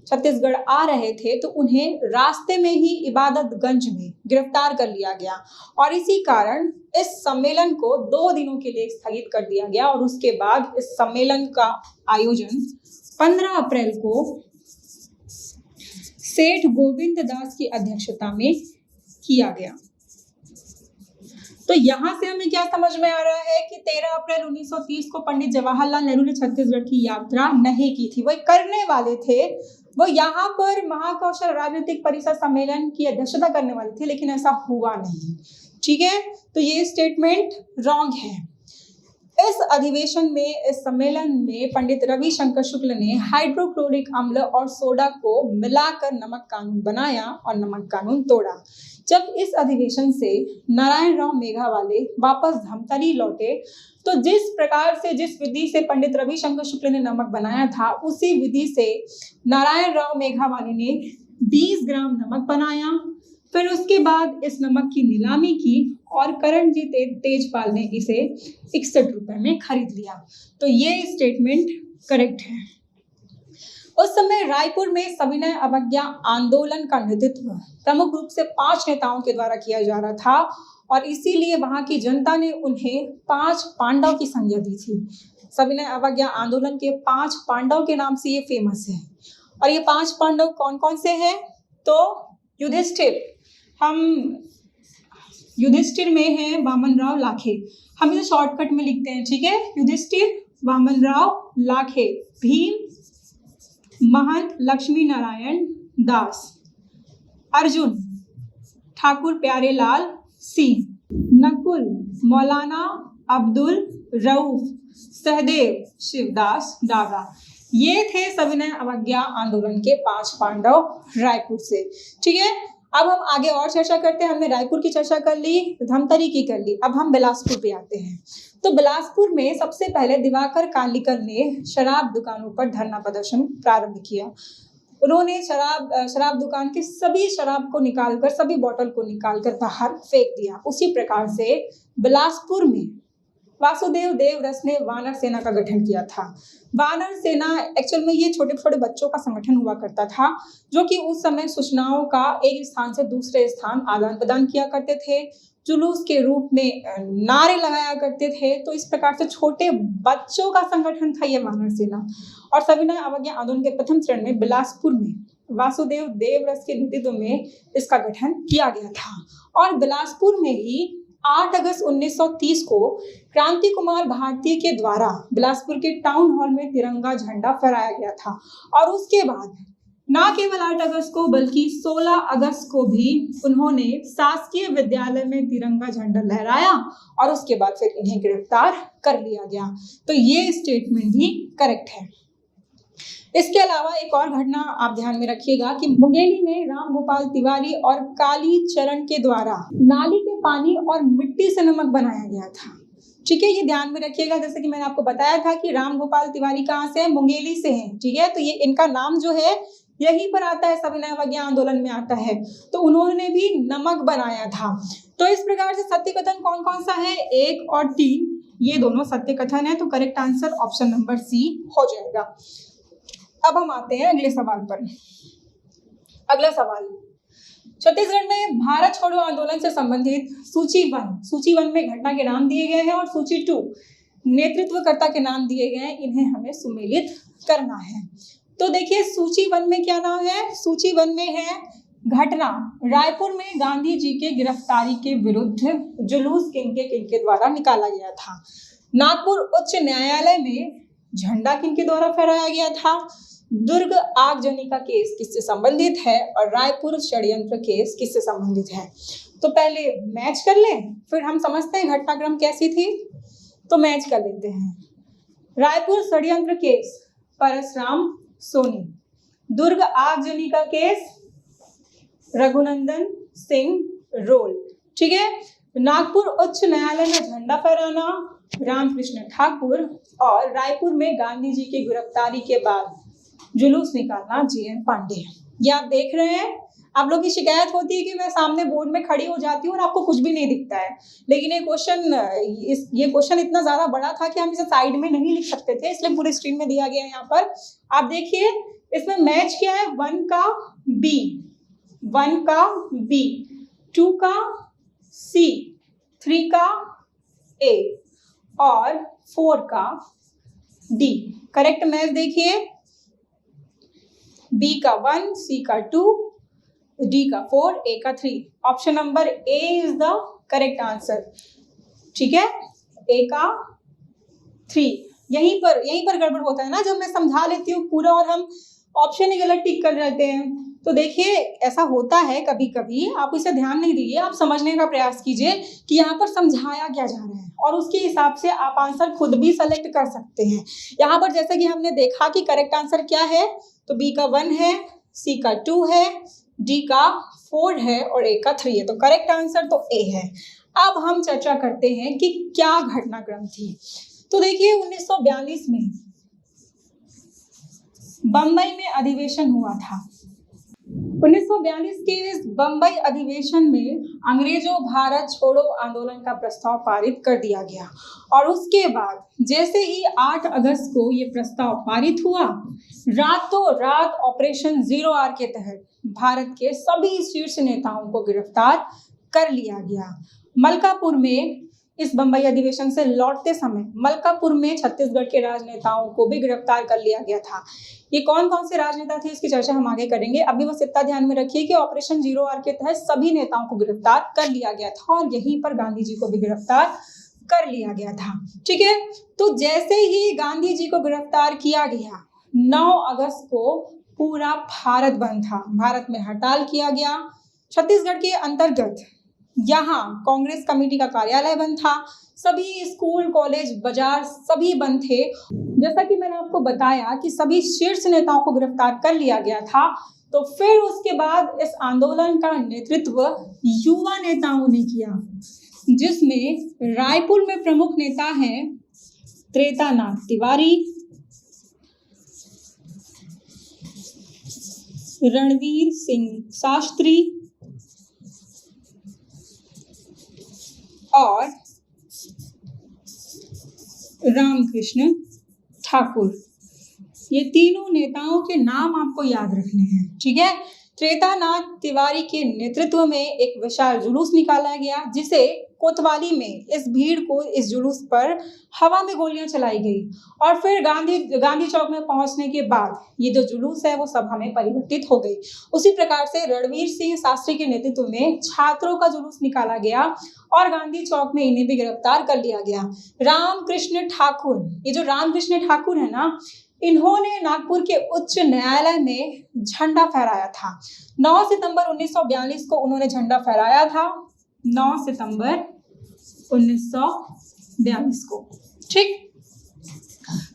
छत्तीसगढ़ आ रहे थे तो उन्हें रास्ते में ही इबादतगंज में गिरफ्तार कर लिया गया और इसी कारण इस सम्मेलन को 2 दिनों के लिए स्थगित कर दिया गया और उसके बाद इस सम्मेलन का आयोजन 15 अप्रैल को सेठ गोविंद दास की अध्यक्षता में किया गया। तो यहाँ से हमें क्या समझ में आ रहा है कि 13 अप्रैल 1930 को पंडित जवाहरलाल नेहरू ने छत्तीसगढ़ की यात्रा नहीं की थी, वो करने वाले थे, वो यहाँ पर महाकौशल राजनीतिक परिषद सम्मेलन की अध्यक्षता करने वाले थे, लेकिन ऐसा हुआ नहीं। ठीक है, तो ये स्टेटमेंट रॉन्ग है। इस अधिवेशन में, इस सम्मेलन में पंडित रविशंकर शुक्ल ने हाइड्रोक्लोरिक अम्ल और सोडा को मिलाकर नमक कानून बनाया और नमक कानून तोड़ा। जब इस अधिवेशन से नारायण राव मेघावाले वापस धमतरी लौटे तो जिस प्रकार से, जिस विधि से पंडित रविशंकर शुक्ल ने नमक बनाया था, उसी विधि से नारायण राव मेघावाले ने 20 ग्राम नमक बनाया। फिर उसके बाद इस नमक की नीलामी की और करणजीत तेजपाल ने इसे 61 रुपए में खरीद लिया। तो ये स्टेटमेंट करेक्ट है। उस समय रायपुर में सविनय अवज्ञा आंदोलन का नेतृत्व प्रमुख रूप से 5 नेताओं के द्वारा किया जा रहा था और इसीलिए वहां की जनता ने उन्हें 5 पांडव की संज्ञा दी थी। सविनय अवज्ञा आंदोलन के 5 पांडव के नाम से ये फेमस है। और ये 5 पांडव कौन कौन से हैं? तो युधिष्ठिर, हम युधिष्ठिर में है वामनराव लाखे, हम इसे शॉर्टकट में लिखते हैं। ठीक है, युधिष्ठिर, वामनराव लाखे, भीम, महंत लक्ष्मी नारायण दास, अर्जुन ठाकुर प्यारेलाल सिंह, नकुल मौलाना अब्दुल रऊफ, सहदेव शिवदास डागा। ये थे सविनय अवज्ञा आंदोलन के 5 पांडव रायपुर से। ठीक है, अब हम आगे और चर्चा करते हैं। हमने रायपुर की चर्चा कर ली, धमतरी की कर ली, अब हम बिलासपुर पे आते हैं। तो बिलासपुर में सबसे पहले दिवाकर कालिकर ने शराब दुकानों पर धरना प्रदर्शन प्रारंभ किया। उन्होंने शराब दुकान के सभी शराब को निकालकर, सभी बोतल को निकालकर बाहर फेंक दिया। उसी प्रकार से बिलासपुर में वासुदेव देवरस ने वानर सेना का गठन किया था। वानर सेना एक्चुअल में ये छोटे छोटे बच्चों का संगठन हुआ करता था, जो कि उस समय सूचनाओं का एक स्थान से दूसरे स्थान आदान प्रदान किया करते थे, जुलूस के रूप में नारे लगाया करते थे। तो इस प्रकार से छोटे बच्चों का संगठन था ये वानर सेना। और सविनय अवज्ञा आंदोलन के प्रथम चरण में बिलासपुर में वासुदेव देवरस के नेतृत्व में इसका गठन किया गया था। और बिलासपुर में ही 8 अगस्त 1930 को क्रांति कुमार भारती के द्वारा बिलासपुर के टाउन हॉल में तिरंगा झंडा फहराया गया था। और उसके बाद न केवल 8 अगस्त को बल्कि 16 अगस्त को भी उन्होंने शासकीय विद्यालय में तिरंगा झंडा लहराया और उसके बाद फिर इन्हें गिरफ्तार कर लिया गया। तो ये स्टेटमेंट भी करेक्ट है। इसके अलावा एक और घटना आप ध्यान में रखिएगा कि मुंगेली में राम गोपाल तिवारी और काली चरण के द्वारा नाली के पानी और मिट्टी से नमक बनाया गया था। ठीक है, ये ध्यान में रखिएगा। जैसे कि मैंने आपको बताया था कि राम गोपाल तिवारी कहाँ से है, मुंगेली से हैं। ठीक है, तो ये इनका नाम जो है यहीं पर आता है, सविनय अवज्ञा आंदोलन में आता है। तो उन्होंने भी नमक बनाया था। तो इस प्रकार से सत्य कथन कौन कौन सा है, 1 और 3, ये दोनों सत्य कथन है। तो correct answer option number C हो जाएगा। अब हम आते हैं अगले सवाल पर। अगला सवाल, छत्तीसगढ़ में भारत छोड़ो आंदोलन से संबंधित सूची 1 में घटना के नाम दिए गए हैं और सूची 2 नेतृत्वकर्ता के नाम दिए गए हैं। इन्हें हमें सुमेलित करना है। तो देखिए सूची 1 में क्या नाम है, सूची 1 में है घटना, रायपुर में गांधी जी के गिरफ्तारी के विरुद्ध जुलूस किन के द्वारा निकाला गया था। नागपुर उच्च न्यायालय में झंडा किन के द्वारा फहराया गया था। दुर्ग आगजनी का केस किससे संबंधित है और रायपुर षड्यंत्र केस किससे संबंधित है। तो पहले मैच कर लें, फिर हम समझते हैं घटनाक्रम कैसी थी। तो मैच कर लेते हैं। रायपुर षड्यंत्र केस परसराम सोनी, दुर्ग आगजनी का केस रघुनंदन सिंह रोल, ठीक है। नागपुर उच्च न्यायालय में झंडा फहराना रामकृष्ण ठाकुर और रायपुर में गांधी जी की गिरफ्तारी के बाद जुलूस निकालना JN पांडे। ये आप देख रहे हैं। आप लोग की शिकायत होती है कि मैं सामने बोर्ड में खड़ी हो जाती हूँ और आपको कुछ भी नहीं दिखता है, लेकिन ये क्वेश्चन इतना ज्यादा बड़ा था कि हम इसे साइड में नहीं लिख सकते थे, इसलिए पूरे स्क्रीन में दिया गया है। यहाँ पर आप देखिए इसमें मैच क्या है, 1 का B, 1 का B, 2 का C, 3 का A और 4 का D। करेक्ट मैच देखिए, B का 1, C का 2, D का 4, A का 3। Option number A is the correct answer, ठीक है। A का 3। यहीं पर गड़बड़ होता है ना, जब मैं समझा लेती हूँ पूरा और हम ऑप्शन ही गलत टिक कर लेते हैं। तो देखिए ऐसा होता है कभी कभी, आप इसे ध्यान नहीं दीजिए, आप समझने का प्रयास कीजिए कि यहाँ पर समझाया क्या जा रहा है और उसके हिसाब से आप आंसर खुद भी सेलेक्ट कर सकते हैं। यहाँ पर जैसे कि हमने देखा कि करेक्ट आंसर क्या है, तो B का 1 है, C का 2 है, D का 4 है और A का 3 है। तो करेक्ट आंसर तो A है। अब हम चर्चा करते हैं कि क्या घटनाक्रम थी। तो देखिए 1942 में बंबई में अधिवेशन हुआ था। 1942 के इस बंबई अधिवेशन में अंग्रेजों भारत छोड़ो आंदोलन का प्रस्ताव पारित कर दिया गया और उसके बाद जैसे ही 8 अगस्त को ये प्रस्ताव पारित हुआ, रातों रात ऑपरेशन 0R के तहत भारत के सभी शीर्ष नेताओं को गिरफ्तार कर लिया गया। मलकापुर में इस बंबई अधिवेशन से लौटते समय मलकापुर में छत्तीसगढ़ के राजनेताओं को भी गिरफ्तार कर लिया गया था। ये कौन कौन से राजनेता थे इसकी चर्चा हम आगे करेंगे। अभी बस इतना ध्यान में रखिए कि ऑपरेशन 0R के तहत सभी नेताओं को गिरफ्तार कर लिया गया था और यहीं पर गांधी जी को भी गिरफ्तार कर लिया गया था, ठीक है। तो जैसे ही गांधी जी को गिरफ्तार किया गया, 9 अगस्त को पूरा भारत बंद था, भारत में हड़ताल किया गया। छत्तीसगढ़ के अंतर्गत यहाँ कांग्रेस कमेटी का कार्यालय बंद था, सभी स्कूल कॉलेज बाजार सभी बंद थे। जैसा कि मैंने आपको बताया कि सभी शीर्ष नेताओं को गिरफ्तार कर लिया गया था। तो फिर उसके बाद इस आंदोलन का नेतृत्व युवा नेताओं ने किया, जिसमें रायपुर में प्रमुख नेता हैं त्रेतानाथ तिवारी, रणवीर सिंह शास्त्री और रामकृष्ण ठाकुर। ये तीनों नेताओं के नाम आपको याद रखने हैं, ठीक है। त्रेतानाथ तिवारी के नेतृत्व में एक विशाल जुलूस निकाला गया, जिसे कोतवाली में इस जुलूस पर हवा में गोलियां चलाई गई और फिर गांधी चौक में पहुंचने के बाद ये जो जुलूस है वो सभा में परिवर्तित हो गई। उसी प्रकार से रणवीर सिंह शास्त्री के नेतृत्व में छात्रों का जुलूस निकाला गया और गांधी चौक में इन्हें भी गिरफ्तार कर लिया गया। रामकृष्ण ठाकुर, ये जो रामकृष्ण ठाकुर है ना, इन्होंने नागपुर के उच्च न्यायालय में झंडा फहराया था। 9 सितंबर 1942 को उन्होंने झंडा फहराया था, 9 सितंबर 1942 को, ठीक।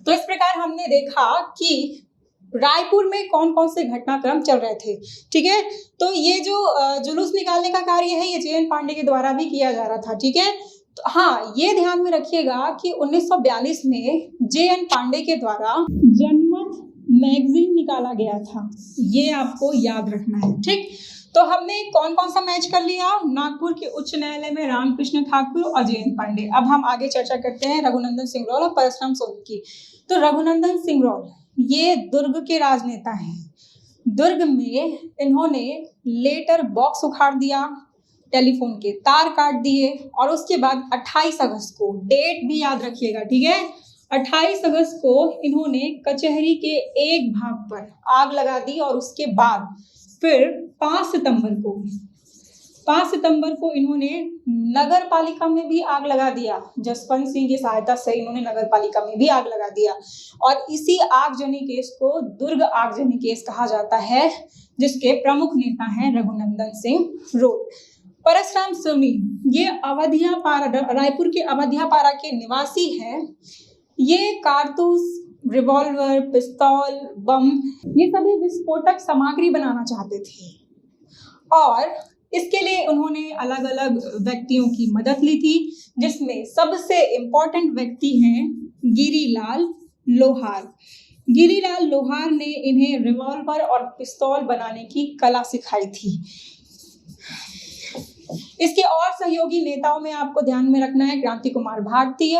तो इस प्रकार हमने देखा कि रायपुर में कौन कौन से घटनाक्रम चल रहे थे, ठीक है। तो ये जो जुलूस निकालने का कार्य है ये JN पांडे के द्वारा भी किया जा रहा था, ठीक है। तो हाँ, ये ध्यान में रखिएगा कि 1942 में JN पांडे के द्वारा जनमत मैगजीन निकाला गया था, ये आपको याद रखना है, ठीक। तो हमने कौन कौन सा मैच कर लिया, नागपुर के उच्च न्यायालय में रामकृष्ण ठाकुर और JN पांडे। अब हम आगे चर्चा करते हैं रघुनंदन सिंह रॉल और परसराम सोनी की। तो रघुनंदन सिंह रॉल ये दुर्ग के राजनेता हैं। दुर्ग में इन्होंने लेटर बॉक्स उखाड़ दिया, टेलीफोन के तार काट दिए और उसके बाद 28 अगस्त को, डेट भी याद रखिएगा, ठीक है, 28 अगस्त को इन्होंने कचहरी के एक भाग पर आग लगा दी और उसके बाद फिर 5 सितंबर को इन्होंने नगर पालिका में भी आग लगा दिया। जसवंत सिंह की सहायता से इन्होंने नगर पालिका में भी आग लगा दिया और इसी आगजनी केस को दुर्ग आगजनी केस कहा जाता है, जिसके प्रमुख नेता हैं रघुनंदन सिंह रोल। परसराम सोनी ये रायपुर के अवधियापारा के निवासी हैं। ये कारतूस, रिवॉल्वर, पिस्तौल, बम ये सभी विस्फोटक सामग्री बनाना चाहते थे और इसके लिए उन्होंने अलग अलग व्यक्तियों की मदद ली थी, जिसमें सबसे इम्पोर्टेंट व्यक्ति हैं गिरीलाल लोहार। गिरीलाल लोहार ने इन्हें रिवॉल्वर और पिस्तौल बनाने की कला सिखाई थी। इसके और सहयोगी नेताओं में आपको ध्यान में रखना है क्रांति कुमार भारती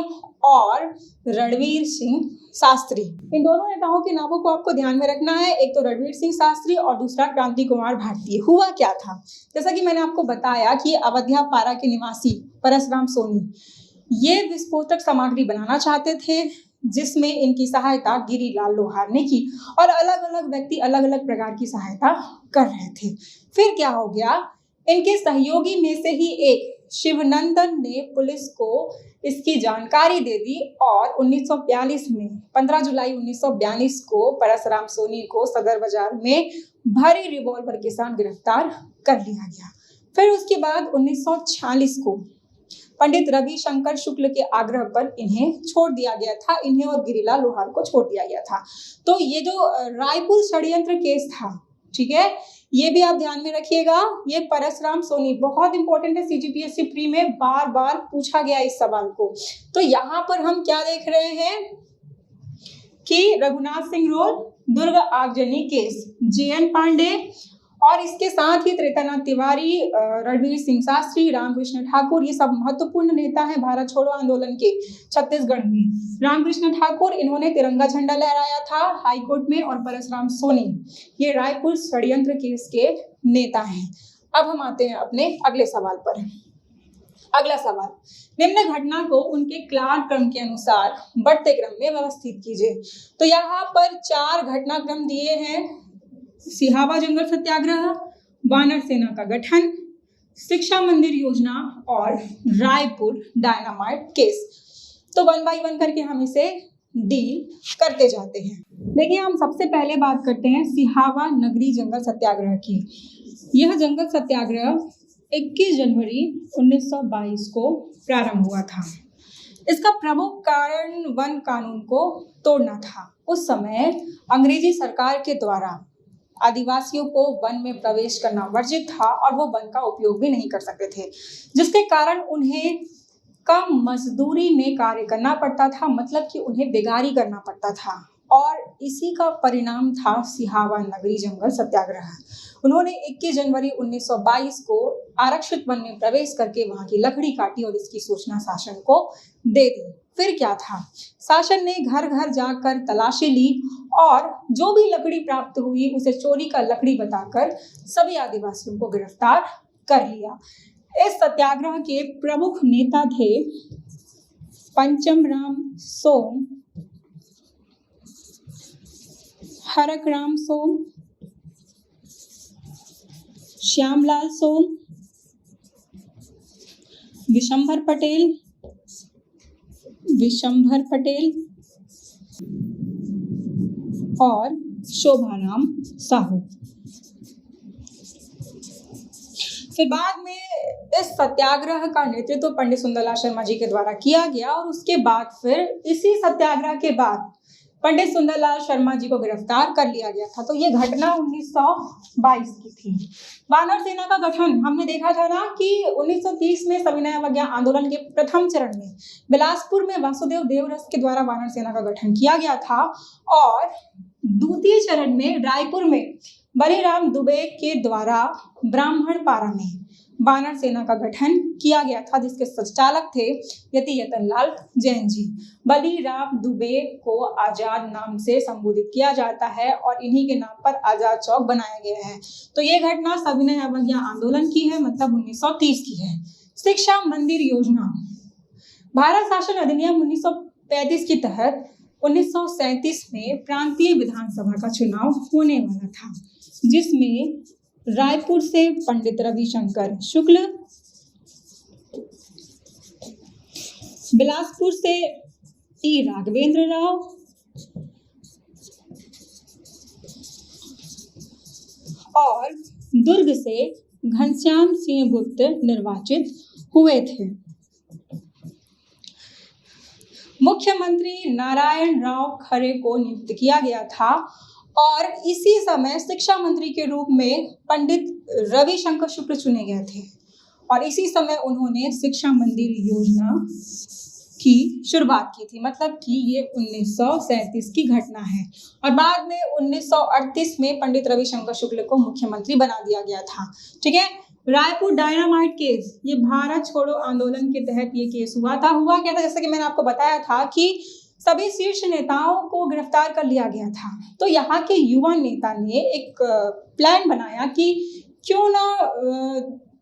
और रणवीर सिंह शास्त्री। इन दोनों नेताओं के नामों को आपको ध्यान में रखना है, एक तो रणवीर सिंह शास्त्री और दूसरा क्रांति कुमार भारती। हुआ क्या था, जैसा कि मैंने आपको बताया कि अवधियापारा के निवासी परसराम सोनी ये विस्फोटक सामग्री बनाना चाहते थे, जिसमें इनकी सहायता गिरीलाल लोहार ने की और अलग अलग व्यक्ति अलग अलग प्रकार की सहायता कर रहे थे। फिर क्या हो गया, इनके सहयोगी में से ही एक शिवनंदन ने पुलिस को इसकी जानकारी दे दी और 1942 में 15 जुलाई 1942 को परसराम सोनी को सदर बाजार में भारी रिवॉल्वर के साथ गिरफ्तार कर लिया गया। फिर उसके बाद 1946 को पंडित रविशंकर शुक्ल के आग्रह पर इन्हें छोड़ दिया गया था। इन्हें और गिरीलाल लोहार को छोड़ दिया गया था। तो ये जो रायपुर षड्यंत्र केस था, ठीक है, ये भी आप ध्यान में रखिएगा। ये परसराम सोनी बहुत इंपॉर्टेंट है, सीजीपीएससी प्री में बार बार पूछा गया इस सवाल को। तो यहाँ पर हम क्या देख रहे हैं कि रघुनाथ सिंह रोल, दुर्ग आगजनी केस, जेएन पांडे और इसके साथ ही त्रेतानाथ तिवारी, रणवीर सिंह शास्त्री, रामकृष्ण ठाकुर, ये सब महत्वपूर्ण नेता हैं भारत छोड़ो आंदोलन के छत्तीसगढ़ में। रामकृष्ण ठाकुर इन्होंने तिरंगा झंडा लहराया था हाईकोर्ट में और परसराम सोनी ये रायपुर षड्यंत्र केस के नेता हैं। अब हम आते हैं अपने अगले सवाल पर। अगला सवाल, निम्न घटना को उनके कालक्रम के अनुसार बढ़ते क्रम में व्यवस्थित कीजिए। तो यहाँ पर 4 घटनाक्रम दिए हैं, सिहावा जंगल सत्याग्रह, वानर सेना का गठन, शिक्षा मंदिर योजना और रायपुर डायनामाइट केस। तो 1 बाय 1 करके हम इसे डील करते जाते हैं। देखिए, हम सबसे पहले बात करते हैं सिहावा नगरी जंगल सत्याग्रह की। यह जंगल सत्याग्रह 21 जनवरी 1922 को प्रारंभ हुआ था। इसका प्रमुख कारण वन कानून को तोड़ना था। उस समय अंग्रेजी सरकार के द्वारा आदिवासियों को वन में प्रवेश करना वर्जित था और वो वन का उपयोग भी नहीं कर सकते थे, जिसके कारण उन्हें कम मजदूरी में कार्य करना पड़ता था, मतलब कि उन्हें बेगारी करना पड़ता था और इसी का परिणाम था सिहावा नगरी जंगल सत्याग्रह। उन्होंने 21 जनवरी 1922 को आरक्षित वन में प्रवेश करके वहां की लकड़ी काटी और इसकी सूचना शासन को दे दी। फिर क्या था, शासन ने घर घर जाकर तलाशी ली और जो भी लकड़ी प्राप्त हुई उसे चोरी का लकड़ी बताकर सभी आदिवासियों को गिरफ्तार कर लिया। इस सत्याग्रह के प्रमुख नेता थे पंचमराम सोम, हरकराम सोम, श्यामलाल सोम, विशंभर पटेल और शोभाराम साहू। फिर बाद में इस सत्याग्रह का नेतृत्व पंडित सुंदरलाल शर्मा जी के द्वारा किया गया और उसके बाद फिर इसी सत्याग्रह के बाद पंडित सुंदरलाल शर्मा जी को गिरफ्तार कर लिया गया था। तो ये घटना 1922 की थी। वानर सेना का गठन हमने देखा था ना कि 1930 में सविनय अवज्ञा आंदोलन के प्रथम चरण में बिलासपुर में वासुदेव देवरस के द्वारा वानर सेना का गठन किया गया था और द्वितीय चरण में रायपुर में बलीराम दुबे के द्वारा ब्राह्मण पारा में वानर सेना का गठन किया गया था, जिसके संचालक थे यति यतनलाल जैन जी। बलीराम दुबे को आजाद नाम से संबोधित किया जाता है और इन्हीं के नाम पर आजाद चौक बनाया गया है। तो ये घटना सविनय अवज्ञा आंदोलन की है, मतलब 1930 की है। शिक्षा मंदिर योजना, भारत शासन अधिनियम 35 के तहत 1937 में प्रांतीय विधानसभा का चुनाव होने वाला था, जिसमें रायपुर से पंडित रविशंकर शुक्ल, बिलासपुर से टी राघवेंद्र राव और दुर्ग से घनश्याम सिंह गुप्त निर्वाचित हुए थे। मुख्यमंत्री नारायण राव खरे को नियुक्त किया गया था और इसी समय शिक्षा मंत्री के रूप में पंडित रविशंकर शुक्ल चुने गए थे और इसी समय उन्होंने शिक्षा मंदिर योजना की शुरुआत की थी। मतलब कि ये 1937 की घटना है और बाद में 1938 में पंडित रविशंकर शुक्ल को मुख्यमंत्री बना दिया गया था। ठीक है। रायपुर डायनामाइट केस, ये भारत छोड़ो आंदोलन के तहत ये केस हुआ था। हुआ क्या था, जैसे कि मैंने आपको बताया था कि सभी शीर्ष नेताओं को गिरफ्तार कर लिया गया था। तो यहाँ के युवा नेता ने एक प्लान बनाया कि क्यों ना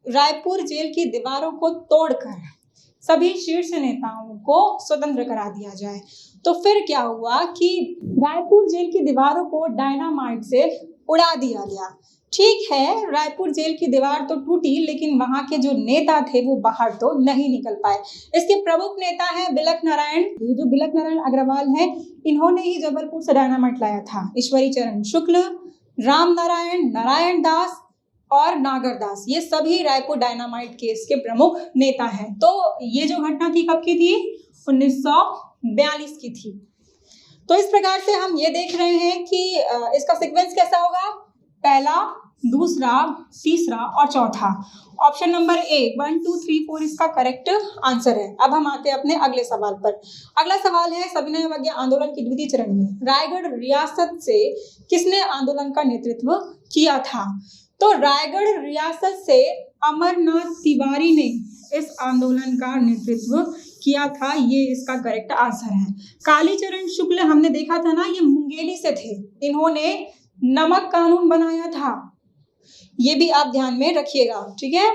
रायपुर जेल की दीवारों को तोड़कर सभी शीर्ष नेताओं को स्वतंत्र करा दिया जाए। तो फिर क्या हुआ कि रायपुर जेल की दीवारों को डायनामाइट से उड़ा दिया गया। ठीक है, रायपुर जेल की दीवार तो टूटी, लेकिन वहां के जो नेता थे वो बाहर तो नहीं निकल पाए। इसके प्रमुख नेता हैं बिलक नारायण। ये जो बिलक नारायण अग्रवाल हैं, इन्होंने ही जबलपुर से डायनामाइट लाया था। ईश्वरी चरण शुक्ल, राम नारायण, नारायण दास और नागर दास, ये सभी रायपुर डायनामाइट केस के प्रमुख नेता हैं। तो ये जो घटना थी कब की थी, 1942 की थी। तो इस प्रकार से हम ये देख रहे हैं कि इसका सीक्वेंस कैसा होगा, पहला, दूसरा, तीसरा और चौथा। ऑप्शन नंबर ए 1, 2, 3, 4 इसका करेक्ट आंसर है। अब हम आते हैं अपने अगले सवाल पर। अगला सवाल है, सविनय अवज्ञा आंदोलन के द्वितीय चरण में रायगढ़ रियासत से किसने आंदोलन का नेतृत्व किया था? तो रायगढ़ रियासत से अमरनाथ तिवारी ने इस आंदोलन का नेतृत्व किया था। ये इसका करेक्ट आंसर है। कालीचरण शुक्ल हमने देखा था ना, ये मुंगेली से थे। इन्होंने नमक कानून बनाया था, ये भी आप ध्यान में रखिएगा। ठीक है।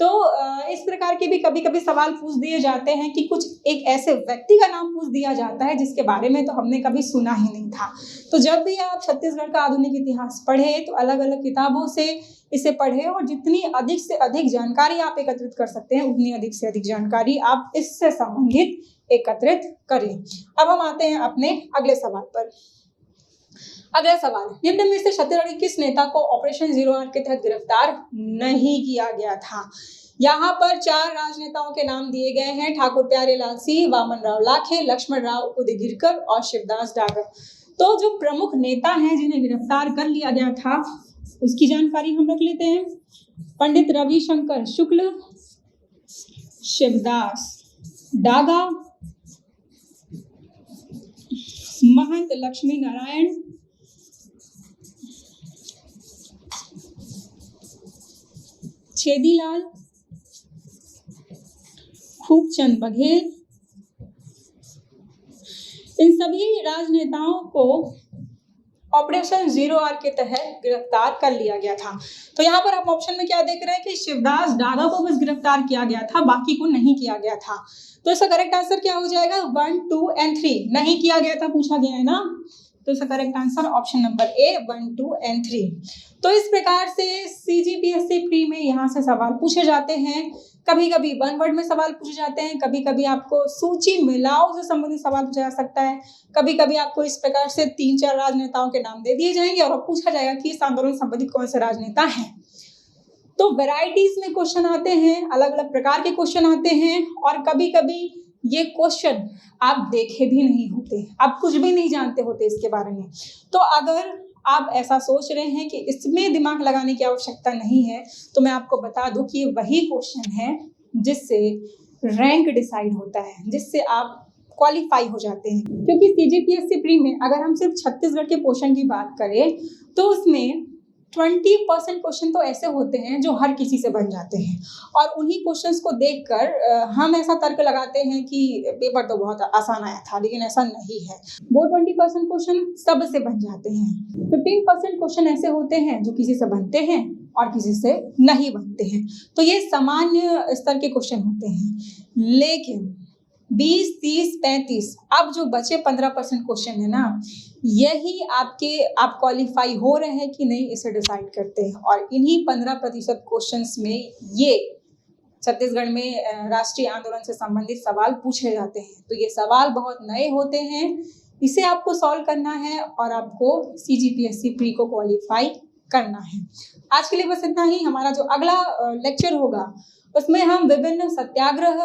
तो इस प्रकार के भी कभी कभी सवाल पूछ दिए जाते हैं कि कुछ एक ऐसे व्यक्ति का नाम पूछ दिया जाता है जिसके बारे में तो हमने कभी सुना ही नहीं था। तो जब भी आप छत्तीसगढ़ का आधुनिक इतिहास पढ़े तो अलग अलग किताबों से इसे पढ़े और जितनी अधिक से अधिक जानकारी आप एकत्रित कर सकते हैं उतनी अधिक से अधिक जानकारी आप इससे संबंधित एकत्रित करें। अब हम आते हैं अपने अगले सवाल पर। अगला सवाल, निम्न में से छत्तीसगढ़ के किस नेता को ऑपरेशन जीरो आवर के तहत गिरफ्तार नहीं किया गया था? यहाँ पर 4 राजनेताओं के नाम दिए गए हैं, ठाकुर प्यारेलाल सिंह, वामन राव लाखे, लक्ष्मण राव उदयगिरकर और शिवदास डागर। तो जो प्रमुख नेता हैं जिन्हें गिरफ्तार कर लिया गया था उसकी जानकारी हम रख लेते हैं। पंडित रविशंकर शुक्ल, शिवदास डागा, महंत लक्ष्मी नारायण, छेदीलाल, खूबचंद बघेल। इन सभी राजनेताओं को ऑपरेशन जीरो आवर के तहत गिरफ्तार कर लिया गया था। तो यहाँ पर आप ऑप्शन में क्या देख रहे हैं कि शिवदास डागा को बस गिरफ्तार किया गया था, बाकी को नहीं किया गया था। तो इसका करेक्ट आंसर क्या हो जाएगा, 1, 2 और 3 नहीं किया गया था, पूछा गया है ना। तो इसका correct answer option number A 1, 2 और 3। तो इस प्रकार से CGPSC प्री में यहाँ से सवाल पूछे जाते हैं। कभी कभी 1 वर्ड में सवाल पूछे जाते हैं, कभी कभी आपको सूची मिलाओ से संबंधित सवाल पूछा जा सकता है, कभी कभी आपको इस प्रकार से 3-4 राजनेताओं के नाम दे दिए जाएंगे और पूछा जाएगा कि इस आंदोलन से संबंधित कौन से राजनेता हैं। तो वैरायटीज में क्वेश्चन आते हैं, अलग अलग प्रकार के क्वेश्चन आते हैं और कभी कभी ये क्वेश्चन आप देखे भी नहीं होते, आप कुछ भी नहीं जानते होते इसके बारे में। तो अगर आप ऐसा सोच रहे हैं कि इसमें दिमाग लगाने की आवश्यकता नहीं है, तो मैं आपको बता दूं कि वही क्वेश्चन है जिससे रैंक डिसाइड होता है, जिससे आप क्वालिफाई हो जाते हैं। क्योंकि CGPSC प्री में अगर हम सिर्फ छत्तीसगढ़ के पोर्शन की बात करें तो उसमें 20% क्वेश्चन तो ऐसे होते हैं जो हर किसी से बन जाते हैं और उन्हीं क्वेश्चंस को देखकर हम ऐसा तर्क लगाते हैं कि पेपर तो बहुत आसान आया था, लेकिन ऐसा नहीं है। वो 20% क्वेश्चन सब से बन जाते हैं। 15% क्वेश्चन ऐसे होते हैं जो किसी से बनते हैं और किसी से नहीं बनते हैं। तो ये सामान्य स्तर के क्वेश्चन होते हैं। लेकिन 20, 30, 35, अब जो बचे 15% क्वेश्चन है ना, यही आप क्वालिफाई हो रहे हैं कि नहीं इसे डिसाइड करते हैं। और इन्हीं 15% क्वेश्चंस में ये छत्तीसगढ़ में राष्ट्रीय आंदोलन से संबंधित सवाल पूछे जाते हैं। तो ये सवाल बहुत नए होते हैं, इसे आपको सॉल्व करना है और आपको CGPSC प्री को क्वालिफाई करना है। आज के लिए बस इतना ही। हमारा जो अगला लेक्चर होगा उसमें हम विभिन्न सत्याग्रह,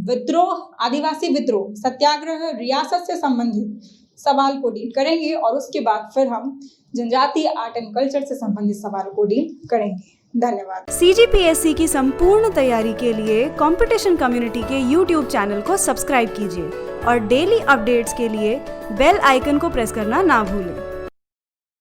विद्रोह, आदिवासी विद्रोह, सत्याग्रह, रियासत से संबंधित सवाल को डील करेंगे और उसके बाद फिर हम जनजातीय आर्ट एंड कल्चर से संबंधित सवालों को डील करेंगे। धन्यवाद। CGPSC की संपूर्ण तैयारी के लिए कंपटीशन कम्युनिटी के YouTube चैनल को सब्सक्राइब कीजिए और डेली अपडेट्स के लिए बेल आइकन को प्रेस करना ना भूलें।